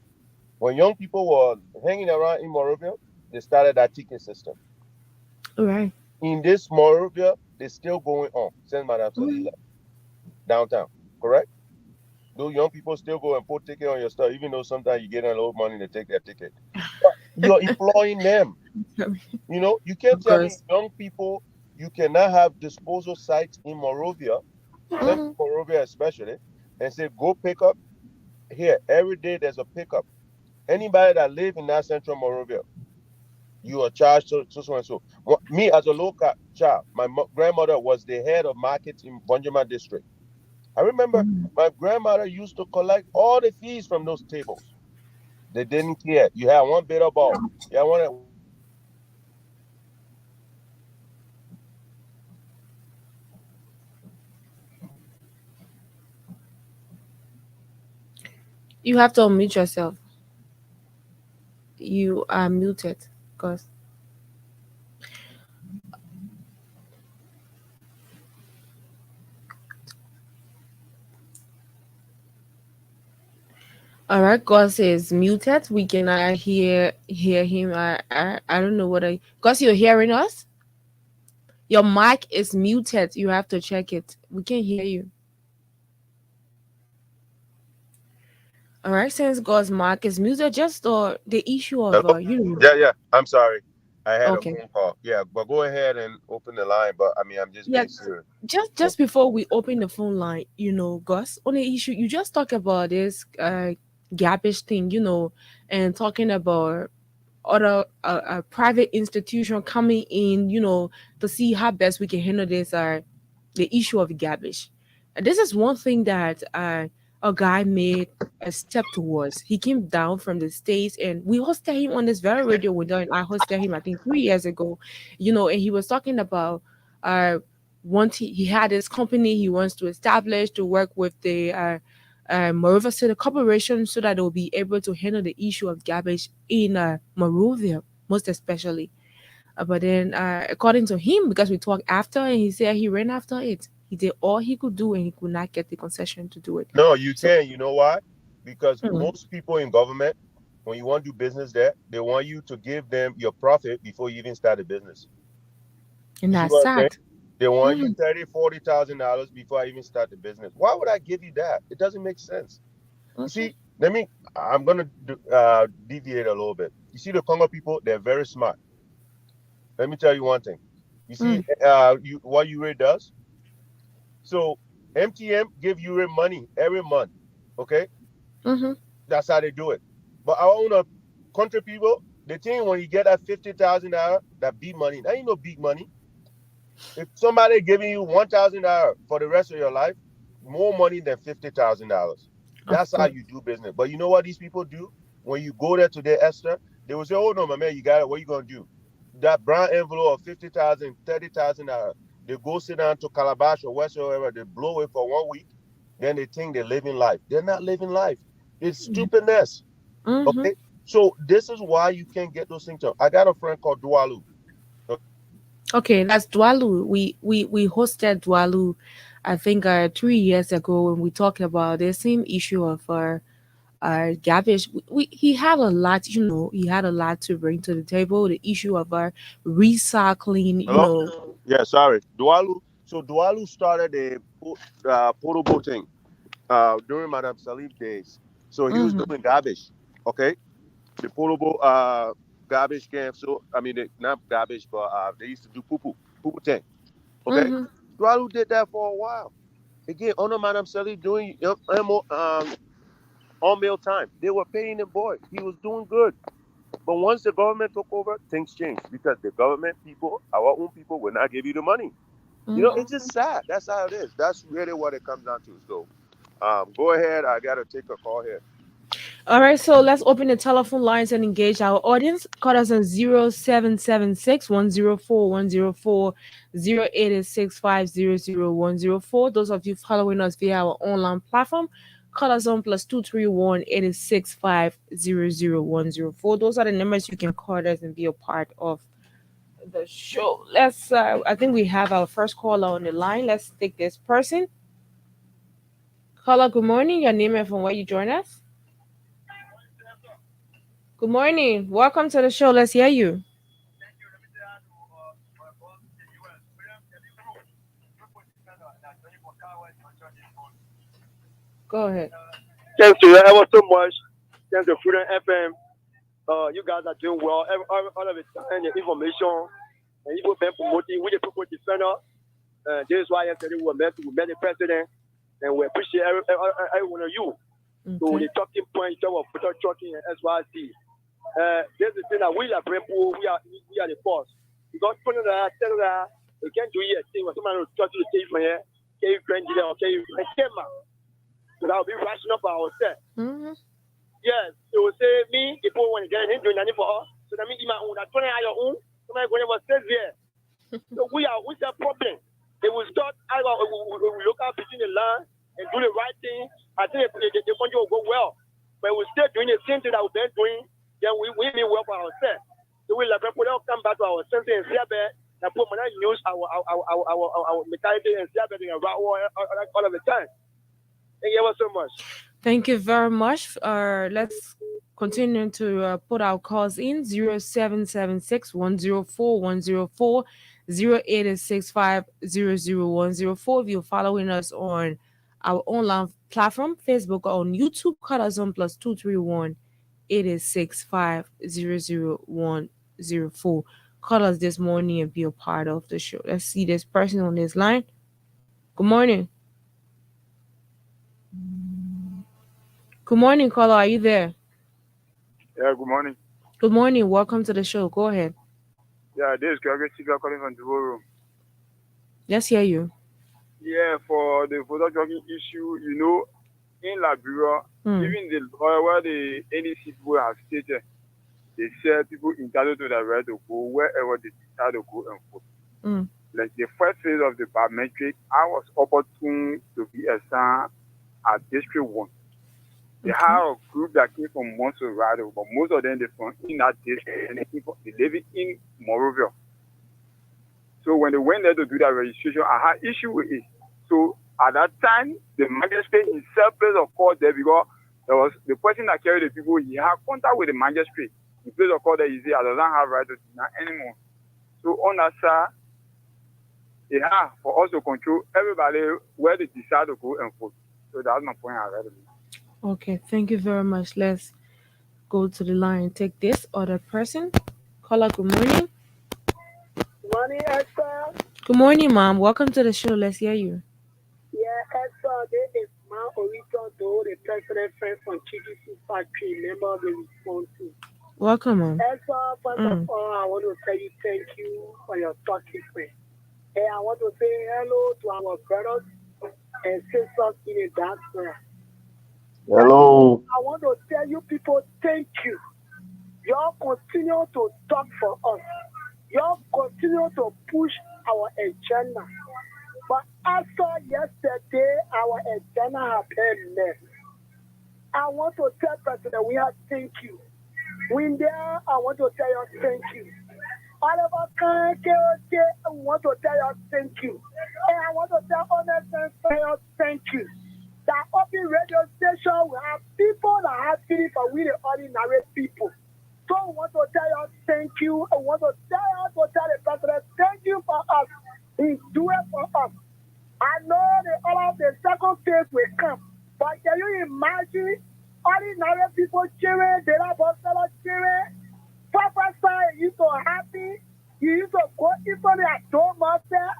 When young people were hanging around in Morovia, they started that ticket system. All right. In this Morovia, they're still going on since Madame Salid Mhm. left downtown. Correct? Those young people still go and put ticket on your stuff, even though sometimes you get a little money to take their ticket. But you're employing them. You know, you can't Of tell me course. young people you cannot have disposal sites in Morovia, Central Mhm. Morovia especially, and say go pick up here. Every day there's a pickup. Anybody that live in that Central Morovia, you are charged so and so. Me as a local child, my grandmother was the head of market in Bonjama district. I remember Mhm. my grandmother used to collect all the fees from those tables. They didn't care. You had one bit of ball. Yeah, one. You have to unmute yourself. You are muted, Gus. All right, Gus is muted. We cannot hear him. I don't know what I. Gus, you're hearing us? Your mic is muted. You have to check it. We can't hear you. All right, since Gus mic is muted, just the issue of Hello? you. Yeah. I'm sorry. I had Okay. a phone call. Yeah, but go ahead and open the line. But I mean, I'm just Yeah, being serious. just before we open the phone line, Gus, on the issue, you just talk about this garbage thing, and talking about other private institution coming in, to see how best we can handle this the issue of garbage. And this is one thing that a guy made a step towards. He came down from the States and we hosted him on this very radio window, and I hosted him I think 3 years ago, and he was talking about he had this company he wants to establish to work with the Monrovia City Corporation so that they will be able to handle the issue of garbage in Monrovia, most especially. But then, according to him, because we talked after, and he said he ran after it. He did all he could do, and he could not get the concession to do it. No, you So, can. You know why? Because mm, most people in government, when you want to do business there, they want you to give them your profit before you even start a business. and You see that's what I'm saying? sad. They want you Mhm. $30,000, $40,000 before I even start the business. Why would I give you that? It doesn't make sense. You see, I'm gonna deviate a little bit. You see, the Congo people, they're very smart. Let me tell you one thing. You see, what URA does. So MTM give URA money every month. Okay, Mhm. that's how they do it. But our own country people, they think when you get that $50,000, that big money. That ain't no big money. If somebody giving you $1,000 for the rest of your life, more money than $50,000. Of That's how course. you do business. But you know what these people do? When you go there to their Esther, they will say, "Oh no, my man, you got it. What you gonna do?" That brown envelope of $50,000, $30,000, they go sit down to Calabash or whatsoever. They blow it for 1 week. Then they think they're living life. They're not living life. It's stupidness. Mhm. Okay, so this is why you can't get those things done. I got a friend called Dualu. Okay, that's Dwalu. We hosted Dwalu, I think 3 years ago, when we talked about the same issue of garbage. He had a lot, he had a lot to bring to the table. The issue of our recycling, Hello? Yeah, sorry. Dualu. So Dualu started a portable thing during Madame Salif days. So he was Mhm. doing garbage. Okay, the portable garbage can. So I mean, not garbage, but they used to do poo tank. Okay, Mhm. Dualu did that for a while. Again, under Madame Salif doing on meal time, they were paying the boy. He was doing good. But once the government took over, things changed because the government people, our own people, will not give you the money. You know, Mhm. it's just sad. That's how it is. That's really what it comes down to. So, go ahead. I gotta take a call here. All right, so let's open the telephone lines and engage our audience. Call us on 0776-104-104, Those of you following us via our online platform, call us on +231-865-00104. Those are the numbers you can call us and be a part of the show. I think we have our first caller on the line. Let's take this person. Caller, good morning. Your name and from where you join us. Good morning. Welcome to the show. Let's hear you. Go ahead. Thanks to you ever so much. Thanks to Freedom FM. You guys are doing well. All of the time, the information and people been promoting. We the people defender. This is why yesterday we met the president, and we appreciate every one of you. So the talking point in terms of Peter trucking and SYC. This is the thing that we are people. We are the force. Because putting that, tell that we can't do it. Thing when somebody will talk to the team from here, can you friend there, okay, you came out. So that will be rational for ourselves. Mm-hmm. Yes, they will say me, people want to get him doing nothing for us. So that means my own, that 20 on your own, somebody going to stay there. So we have a problem. They will start we look out between the land and do the right thing. I think the country will go well. but we still doing the same thing that we've been doing, then we mean well for ourselves. So we like people don't come back to our senses and see and put money use our mentality and see all of the time. Thank you ever so much. Thank you very much. Let's continue to put our calls in 0776 104 104 0865 00104. If you're following us on our online platform, Facebook or on YouTube, call us on +231 865 00104. Call us this morning and be a part of the show. Let's see this person on this line. Good morning. Good morning, caller. Are you there? Yeah, good morning. Good morning. Welcome to the show. Go ahead. Yeah, this is Gregory Chica calling from Devoro. Let's hear you. Yeah, for the voter tracking issue, you know, in Liberia, even the law where the NEC people have stated, they say people entitled to the right to go wherever they decide to go and vote. Like the first phase of the biometric, I was opportune to be assigned at District 1. They have a group that came from Montserrat, but most of them they from in that district and they live in Morovia. So when they went there to do that registration, I had issue with it. So at that time, the magistrate himself placed a call there because there was the person that carried the people. He had contact with the magistrate. He placed a call there. He said, "I don't have right to do that anymore." So on that side, they have for us to control everybody where they decide to go and vote. So that's my point. I read it. Okay, thank you very much. Let's go to the line and take this other person. Caller, good morning. Good morning, Esther. Good morning, ma'am. Welcome to the show. Let's hear you. Yeah, Esther, this is my original though, the president friend from TGC Factory, member of the response team. Welcome, ma'am. Esther, first of all, I want to tell you thank you for your talking friend. And I want to say hello to our brothers and sisters in the diaspora. Hello. I want to tell you people thank you. Y'all continue to talk for us. Y'all continue to push our agenda. But after yesterday, our agenda has been met. I want to tell President, we have thank you. When there, I want to tell you thank you. Oliver Khan, I want to tell you thank you. And I want to tell Honest and Fair thank you. That open radio station will have people that have feeling for we the ordinary people. So I want to tell you thank you. I want to tell the president thank you for us. He's doing for us. I know all of the second phase will come, but can you imagine ordinary people cheering, the Boston cheering? Papa said you so happy, you used to go into the atmosphere,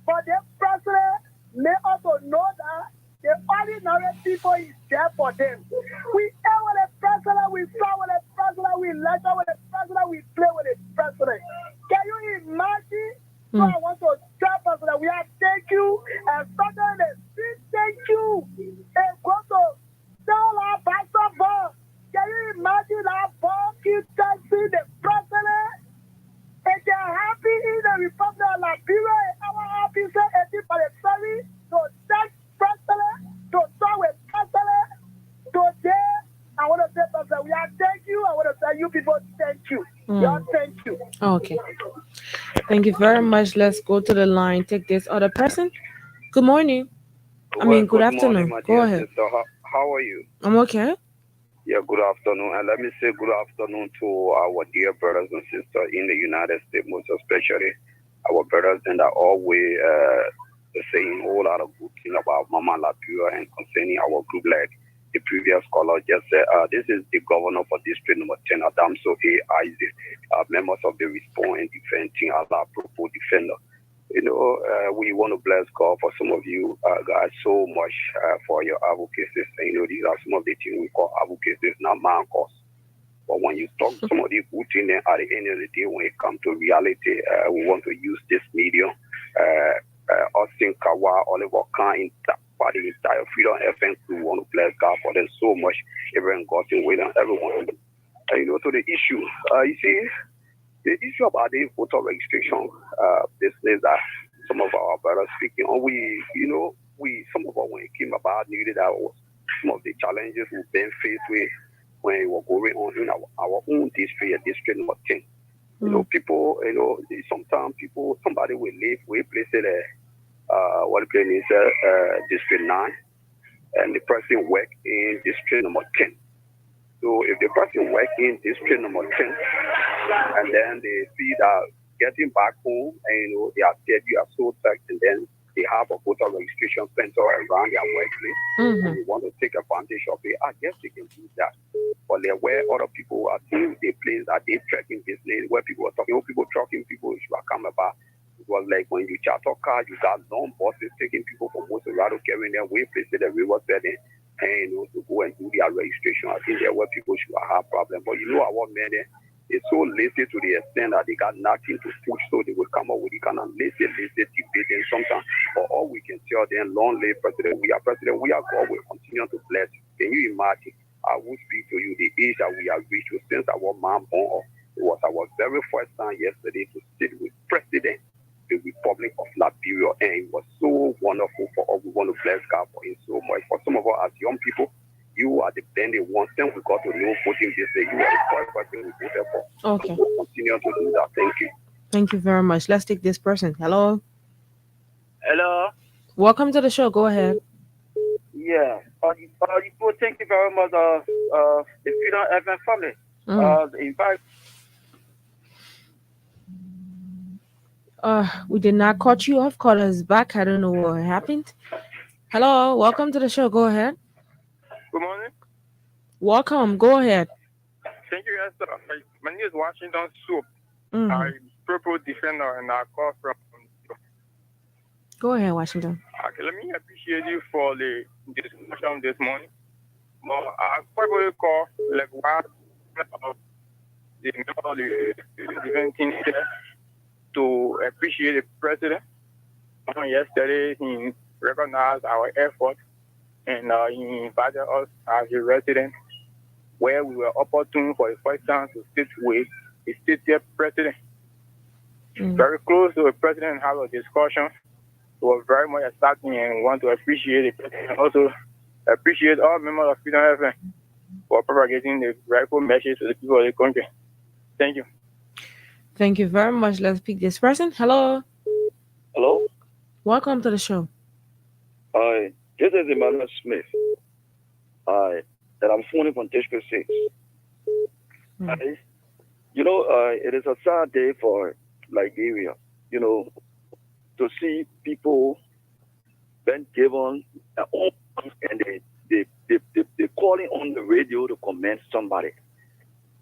but the president may also know that the ordinary people is there for them. We air with the president, we fly with the president, we lecture with the president, we play with the president. Can you imagine? So I want to tell president, we have thank you, and president, thank you. And go to tell our pastor ball. Can you imagine our ball keep texting the president? And they're happy in the Republic of Liberia, our officer, and for the family to text president, to talk with president. Today, I want to say, president, we are thank you. I want to tell you people thank you. Yeah, thank you. Okay. Thank you very much. Let's go to the line. Take this other person. Good morning. Good afternoon. Morning, go ahead. Sister. How are you? I'm okay. Yeah, good afternoon. And let me say good afternoon to our dear brothers and sisters in the United States, most especially our brothers that are always saying a whole lot of good things about Mama Liberia and concerning our group, like the previous caller just said. This is the governor for District number 10, Adamso A. Isaac, members of the Response and Defense Team, Allah Propos Defender. You know, we want to bless God for some of you guys so much for your advocacies. And, you know, these are some of the things we call advocacies, not man cause. But when you talk to some of the good things, at the end of the day, when it comes to reality, we want to use this medium. Austin Kawa, Oliver Khan, for the entire Freedom FM crew, want to bless God for them so much. Everyone got in with and everyone. You know, to the issue, you see, the issue about the voter registration business that some of our brothers speaking on, some of us when it came about knew that some of the challenges we've been faced with when it was going on in our own district, district number 10. You know, people, sometimes somebody will live, we place it what the place is, district 9, and the person work in district number 10. So if the person work in district number 10, and then they see that getting back home, and they are said you are so taxed, and then they have a voter registration center around their workplace, and they want to take advantage of it, I guess they can do that. But there were other people, I think they place that they tracking business where people are talking, people trucking people, if you are coming back. It was like when you charter car, you got long buses taking people from Moserado, carrying them way places the river setting, and to go and do their registration. I think there were people should have problems. But our men is so lazy to the extent that they got nothing to push, so they will come up with the kind of lazy debate. And sometimes, for all we can tell them, long live president, we are God will continue to bless you. Can you imagine? I will speak to you the age that we have reached since our mom born. It was our very first time yesterday to sit with President the Republic of Liberia, and it was so wonderful for us. We want to bless God for him so much. For some of us as young people, you are the blended one. Then we got to know voting this day. You are the first person we voted for. Okay. So we'll continue to do that. Thank you. Thank you very much. Let's take this person. Hello. Hello. Welcome to the show. Go ahead. Yeah. Thank you very much. The Freedom FM family. In fact, we did not cut you off. Call us back. I don't know what happened. Hello. Welcome to the show. Go ahead. Good morning. Welcome. Go ahead. Thank you, Esther. My name is Washington Soup. I'm purple defender, and I call from. Go ahead, Washington. Okay, let me appreciate you for the discussion this morning. But I probably call like what the different things there to appreciate the president. Yesterday, he recognized our effort, and he invited us as a resident, where we were opportune for the first time to sit with the state president. Very close to the president and have a discussion. It was very much exciting, and want to appreciate the president. Also, appreciate all members of Freedom FM for propagating the rightful message to the people of the country. Thank you. Thank you very much. Let's pick this person. Hello. Hello. Welcome to the show. Hi, this is Emmanuel Smith. Hi, and I'm phoning from District 6. Hi. It is a sad day for Liberia, to see people been given and they calling on the radio to commend somebody.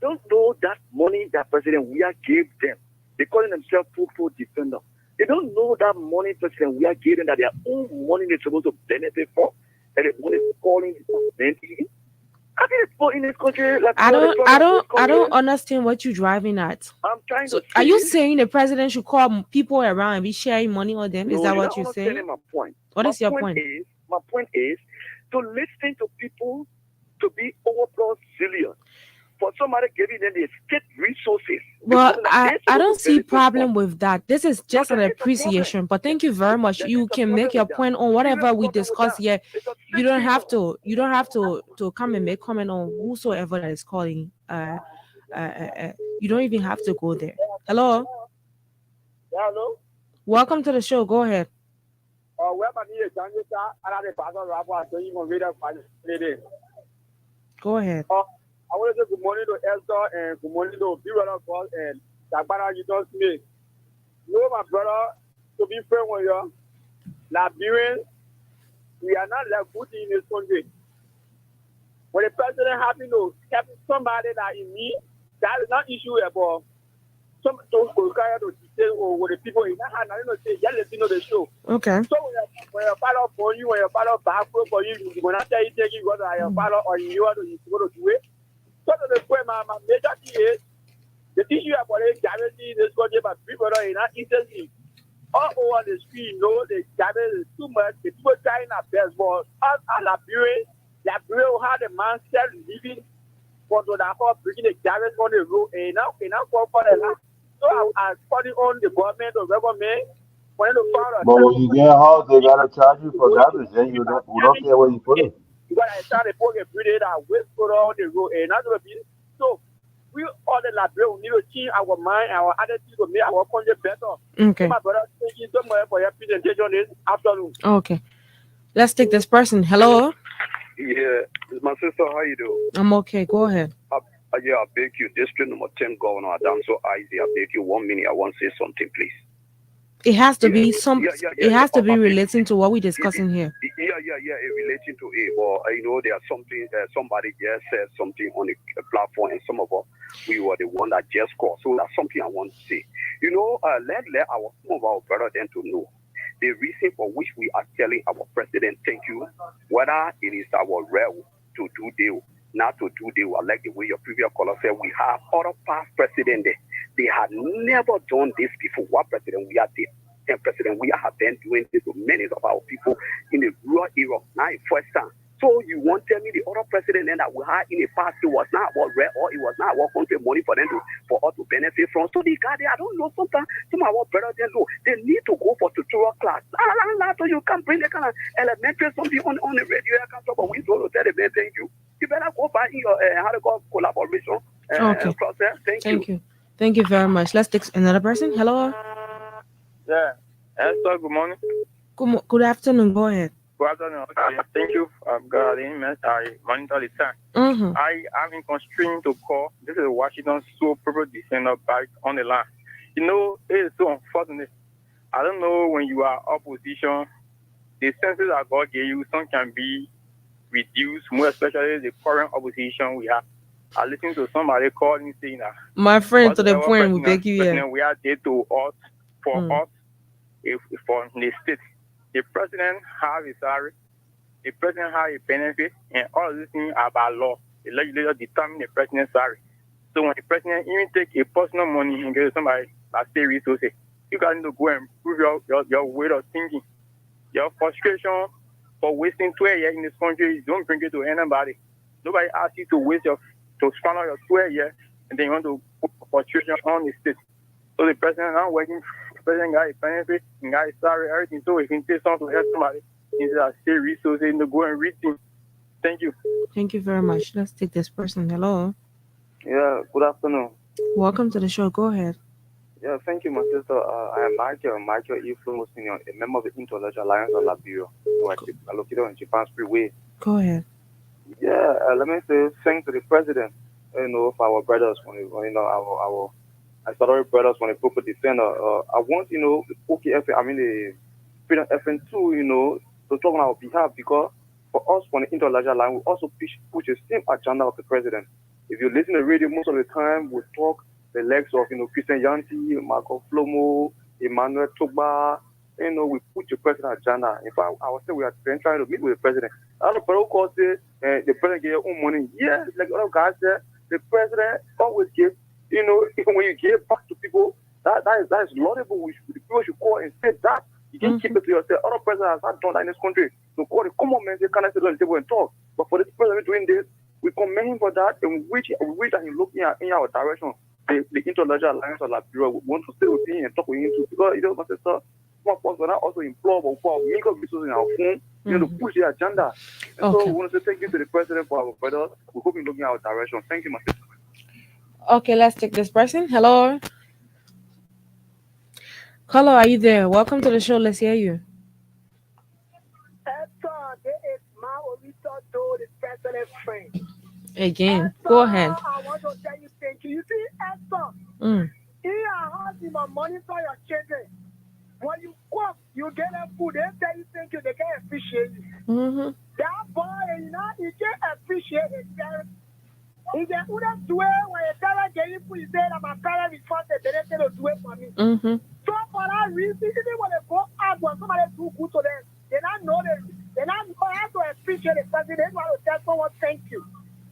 Don't know that money that President Weah gave them. They calling themselves Popo Defender. They don't know that money President Weah gave them, that their own money they're supposed to benefit from, and the money calling I think in this country, like I don't understand what you're driving at. I'm trying to. Are you saying the president should call people around and be sharing money on them? Is that what you're saying? My point. What is your point? My point is to listen to people, to be overall resilient. For somebody giving them the state resources. Well, I don't see problem with that. This is just an appreciation. But thank you very much. You can make your point on whatever we discuss here. You don't have to come and make comment on whosoever that is calling. You don't even have to go there. Hello. Hello. Welcome to the show. Go ahead. Go ahead. I want to say good morning to Esther and good morning to B-Brother God and Dagbara Yudos Smith. My brother, to be fair with you, Liberians, we are not like good in this country. When the president happens to help somebody that in need, that is not issue about some those who carry to say or with the people in that hand, I don't say, yeah, let's know the show. Okay. So when your father for you, when your father back for you, you're going to tell you, take you, whether your father or you are to go to do it. So the point, my major thing is the issue about the gravity in this country, but people are not interested. All over the street, the gravity is too much. The people trying their best, but us as Liberia will have the man self living for the whole bringing the gravity on the road, and now call for the land. So I'm calling on the government or government. But when you get a house, they gotta charge you for garbage. Then we don't care where you put it. Because I started working every day that waste put on the road, and that's gonna be so. We all the Liberia need to change our mind, our attitude to make our country better. Okay. So my brother, thank you so much for your presentation this afternoon. Okay. Let's take this person. Hello. Yeah, my sister, how you doing? I'm okay. Go ahead. Yeah, I beg you, District Number 10 Governor Adam, so easy. I beg you 1 minute. I want to say something, please. It has to be some. It has to be Okay. relating to what we're discussing here. Yeah, it relating to it. But you know, there's something, somebody just said something on the platform, and some of us, we were the one that just called. So that's something I want to say. You know, let some of our brothers then to know the reason for which we are telling our president, thank you, whether it is our role to do deal, not to do deal. I like the way your previous caller said, we have other past presidents there. They had never done this before. What president we are there? And president, we have been doing this to many of our people in the rural area. Now, first time. So you won't tell me the other president that we had in the past, it was not about rare or it was not about country money for them for us to benefit from. So the guy, I don't know, sometimes some of our brothers, they need to go for tutorial class. So you can bring the kind of elementary something on the radio. I can talk about we don't tell them thank you. You better go find your how to go collaboration. Okay. Process. Thank you. Thank you very much. Let's take another person. Hello. Yeah. Esther, good morning. Good afternoon. Go ahead. Good afternoon. Okay. Thank you. God, I monitor the time. Mm-hmm. I have been constrained to call. This is Washington so purple defender back on the line. You know, it is so unfortunate. I don't know when you are opposition, the senses that God gave you, some can be reduced, more especially the current opposition we have. I listened to somebody calling saying that my friend to the point we beg you here. We are there to us for us if for the state. The president have a salary, the president have a benefit, and all of these things are by law. The legislature determine the president's salary. So when the president even take a personal money and give it to somebody that stay resources, you guys need to go and prove your way of thinking. Your frustration for wasting 12 years in this country, don't bring it to anybody. Nobody asks you to waste to spend out your 12 years and then you want to put frustration on the state. So the president not working. The president got a benefit, and got a salary, everything. So if he can take something to help somebody, instead of state resources, to go and read things. Thank you. Thank you very much. Let's take this person. Hello. Yeah, good afternoon. Welcome to the show. Go ahead. Yeah, thank you, my sister. I am Michael Iflo Senior, a member of the Interledge Alliance of Liberia, located on Japan Freeway. Go ahead. Yeah, let me say thanks to the president, for our brothers, our Salvador brothers when they put defender. I want, the Freedom FN 2, to talk on our behalf, because for us, from the Interledge Alliance, we also push the same agenda of the president. If you listen to the radio, most of the time, we talk the legs of, Christian Yanti, Marco Flomo, Emmanuel Togba, we put the president agenda. In fact, I would say we are trying to meet with the president. I don't know, the president gave own money. Yes, like other guys said, the president always gives, when you give back to people, that is laudable. People should call and say that. You can keep it to yourself. Other presidents have not done that in this country. So call the common man, they cannot sit on the table and talk. But for this president doing this, we commend him for that, and we wish that he's looking in our direction. The Interledge Alliance of Liberia want to stay with him and talk with him too. Because, my sister, some of us will not also implore for make up resources in our phone, to push the agenda. And so we want to say thank you to the president for our brothers. We hope he's looking in our direction. Thank you, my sister. Okay, let's take this person. Hello. Caller, are you there? Welcome to the show. Let's hear you. The president's friend. Again, go ahead. I want to tell you thank you. You see, Esther, here I have my money for your children. When you cook, you get a food, they tell you thank you, they can appreciate you. Mm-hmm. That boy, he can appreciate his parents. He can do it when a parent get you food, he said, my parents before they didn't do it for me. Mm-hmm. So for that reason, even when they go out, when somebody do good to them, they not know how to appreciate the president. They want to tell someone thank you.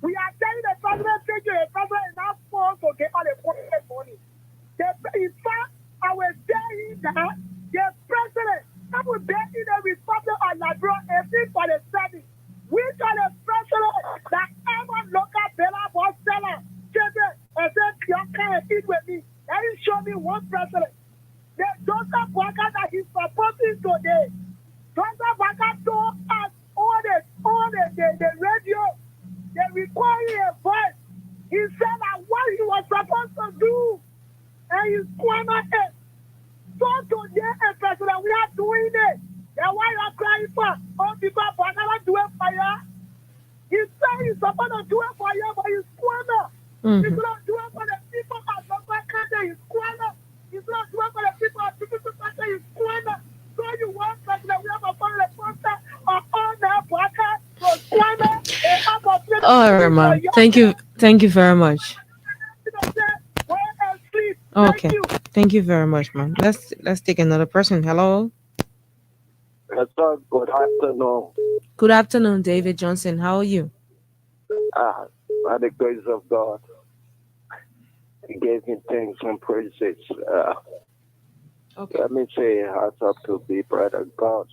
We are telling the president thank you. The president is not supposed to get all the money. In fact, I will tell you that the president, I will bet in the Republic of Liberia, every for the service. Which are the president that ever local bella boss seller, children, and said, you can't eat with me. Let me show me one president. The Joseph Waka that he's proposing today. Joseph Waka told us all the radio, they recorded a voice. He said that what he was supposed to do, and he's squandered it. So today, and President, we are doing it. Then why you are crying for? Oh, people are never do it for you. He said he's supposed to do it for you, but he's squandered. He's not doing it for the people of the country. He's squandered. He's not doing it for the people of the country. He's squandered. So you want President, we have a family process of all that podcast to squander. All right, ma'am. Thank you very much. Okay, thank you very much, ma'am. Let's take another person. Hello. Yes, sir. Good afternoon. Good afternoon, David Johnson. How are you? By the grace of God, He gave me thanks and praises. Okay. Let me say, hats up to the brother God.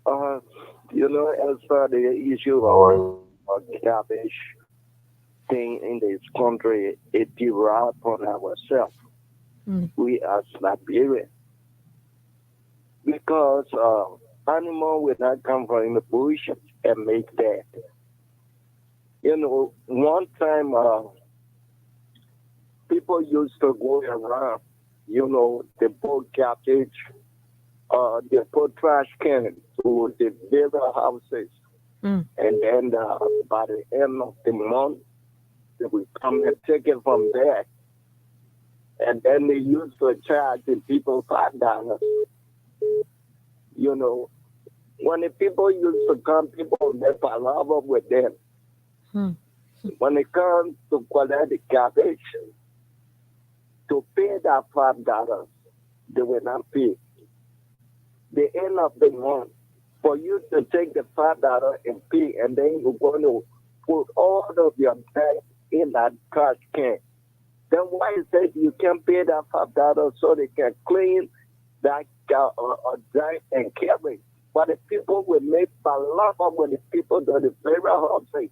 As far as the issue of garbage thing in this country, it derives from ourselves. We as Liberians. Because animal will not come from the bush and make that. One time people used to go around, they put garbage, they put trash cans to the various houses. And then by the end of the month, they will come and take it from there. And then they used to charge the people $5. When the people used to come, people make palaver with them. When it comes to collect the garbage, to pay that $5, they will not pay. The end of the month, for you to take the $5 and pay, and then you're going to put all of your bag in that trash can. Then why is that you can pay that $5 so they can clean that dry and carry? But the people will make palaver with the people that are very hungry.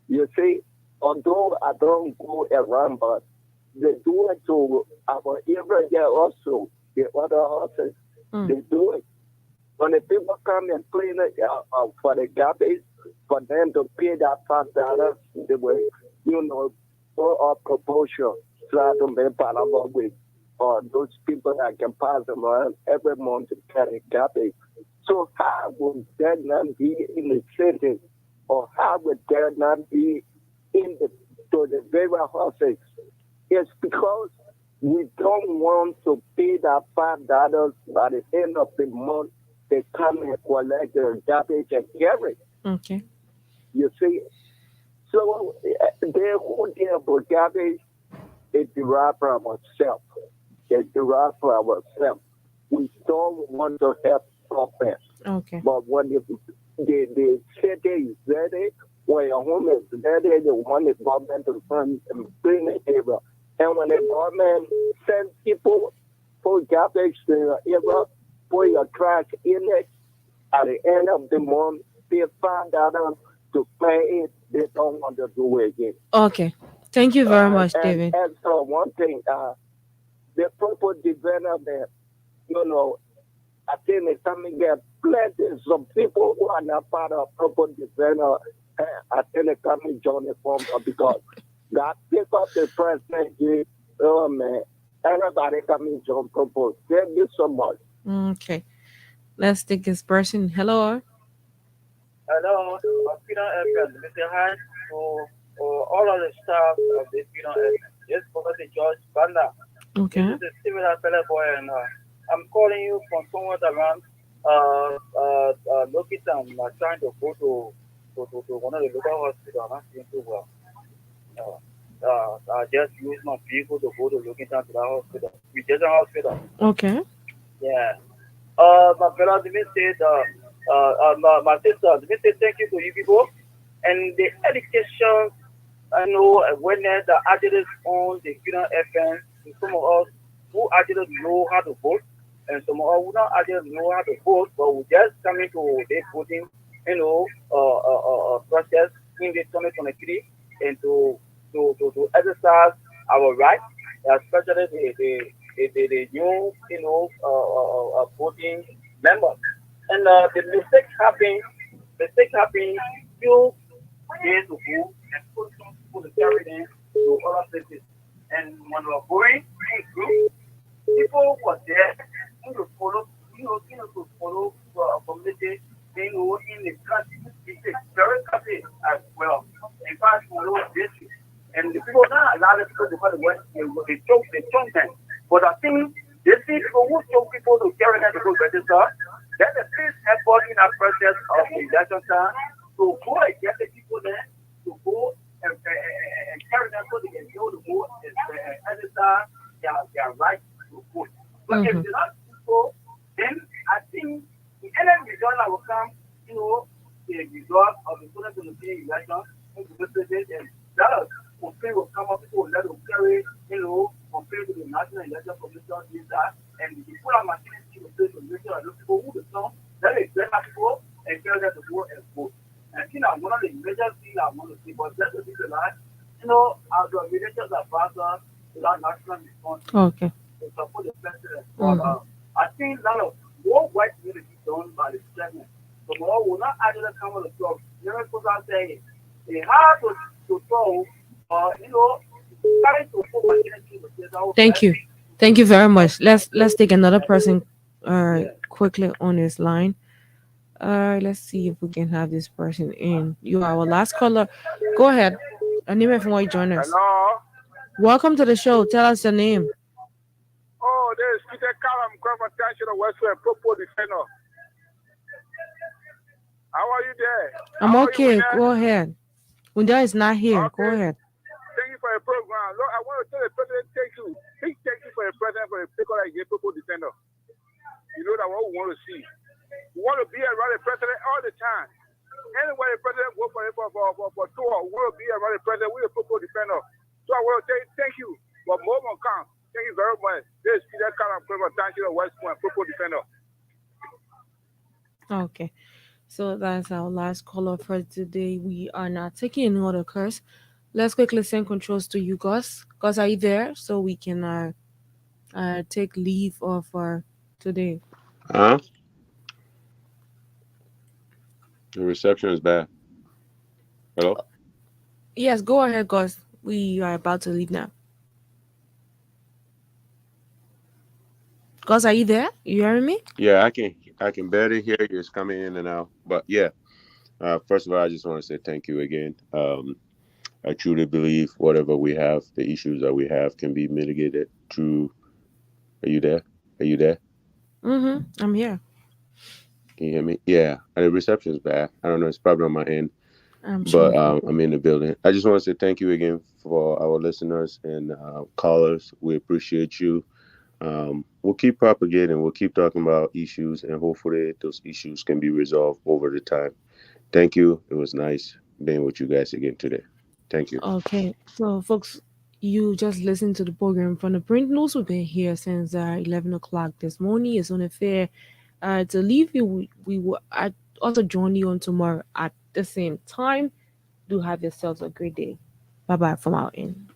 You see, although I don't go around, but they do it to our area here also, the other houses, they do it. When the people come and clean it for the garbage, for them to pay that $5, they will, go up proportion, try to make palaver with those people that can pass around every month to carry garbage. So how would that not be in the city, or how would that not be in the very houses? It's because we don't want to pay that $5 by the end of the month. They come and collect their garbage and carry. Okay. You see? So the whole thing about garbage, it derives from ourselves. It derives from ourselves. We don't want to have problems. Okay. But when the city is ready, when your home is ready, they want the government to come and bring it area. And when the government sends people for garbage to your area, put your trash in it, at the end of the month, they find out to pay it. They don't want to do it again. Okay. Thank you very much, David. And so one thing, the proper development, I think it's something that plenty some people who are not part of proper development. I think they come and join the form because God pick up the president. Oh man, everybody come and join proper. Thank you so much. Okay. Let's take this person. Hello. Hello, Freedom FM. Mr. Hi to all of the staff of the Freedom FM. Yes, Professor George Banda. Okay. This is Steven Boy, and I'm calling you from somewhere around Lokitan. I'm trying to go to one of the local hospitals. I'm not doing too well. I just use my vehicle to go to Lokitan to the hospital. We just a hospital. Okay. Yeah. My brother, let me say my sister, let me say thank you to you people. And the education, awareness that actually on the Freedom FM, some of us who actually know how to vote, and some of us who don't actually know how to vote, but we just coming to the voting, process in the 2023 and to exercise our rights, especially the new, voting members. And the mistake happened few days ago, and put some people to carry them to other places. And when we were going in group, people were there to follow, to follow community, in the country. It's a very country as well. In fact, follow district. And the people now allow the people to go to work, they choke them. But I think they see people who choke people to carry them to go register. Then the police effort in that process of the election time to go and get the people there to go and carry them so they can go to vote and exercise their right to vote. But if they're not people, then I think the end result that will come, the result of the 2023 election, and that complaint will come up, people will let them carry, complaint to the National Election Commission, and the people are machine will say to make sure that those people who don't know, let it better people and tell them to go and vote. And I think one of the major things I want to see, but let's be alive, as the elections are passed on without national response Okay. to support the president. But I think a lot of more white community done by the president. So more will not actually come on the club. Never put out saying they have to throw, trying to put my energy with this. Thank you. Thank you very much. Let's take another person quickly on this line. Let's see if we can have this person in. You are our last caller. Go ahead. Anywhere from where you join us. Hello. Welcome to the show. Tell us your name. Oh, this is Peter Kalam, Cromwell Township of Westwell, Popo Defender. How are you there? I'm okay. Go ahead. Wunda is not here. Go ahead. Thank you for your program. Look, I want to tell the president thank you. Big thank you for the president for the people that gave Popo Defender. You know that what we want to see. We want to be around the president all the time. Anywhere the president go for tour, we want to be around the president with a Popo Defender. So I want to say thank you. But more will come. Thank you very much. This is Peter Kalam, Cromwell Township of West Point, Popo Defender. Okay. So that's our last caller for today. We are not taking any other calls. Let's quickly send controls to you, Gus. Gus, are you there? So we can take leave of today. Huh? The reception is bad. Hello? Yes, go ahead, Gus. We are about to leave now. Gus, are you there? You hearing me? Yeah, I can barely hear you. It's coming in and out. But yeah, first of all, I just want to say thank you again. I truly believe whatever we have, the issues that we have can be mitigated through. Are you there? Are you there? I'm here. Can you hear me? Yeah. The reception is bad. I don't know. It's probably on my end. I'm But sure. I'm in the building. I just want to say thank you again for our listeners and callers. We appreciate you. We'll keep propagating. We'll keep talking about issues, and hopefully those issues can be resolved over the time. Thank you. It was nice being with you guys again today. Thank you. Okay. So, folks, you just listened to the program from the Print News. We've been here since 11 o'clock this morning. It's only fair to leave you. We will also join you on tomorrow at the same time. Do have yourselves a great day. Bye-bye from our end.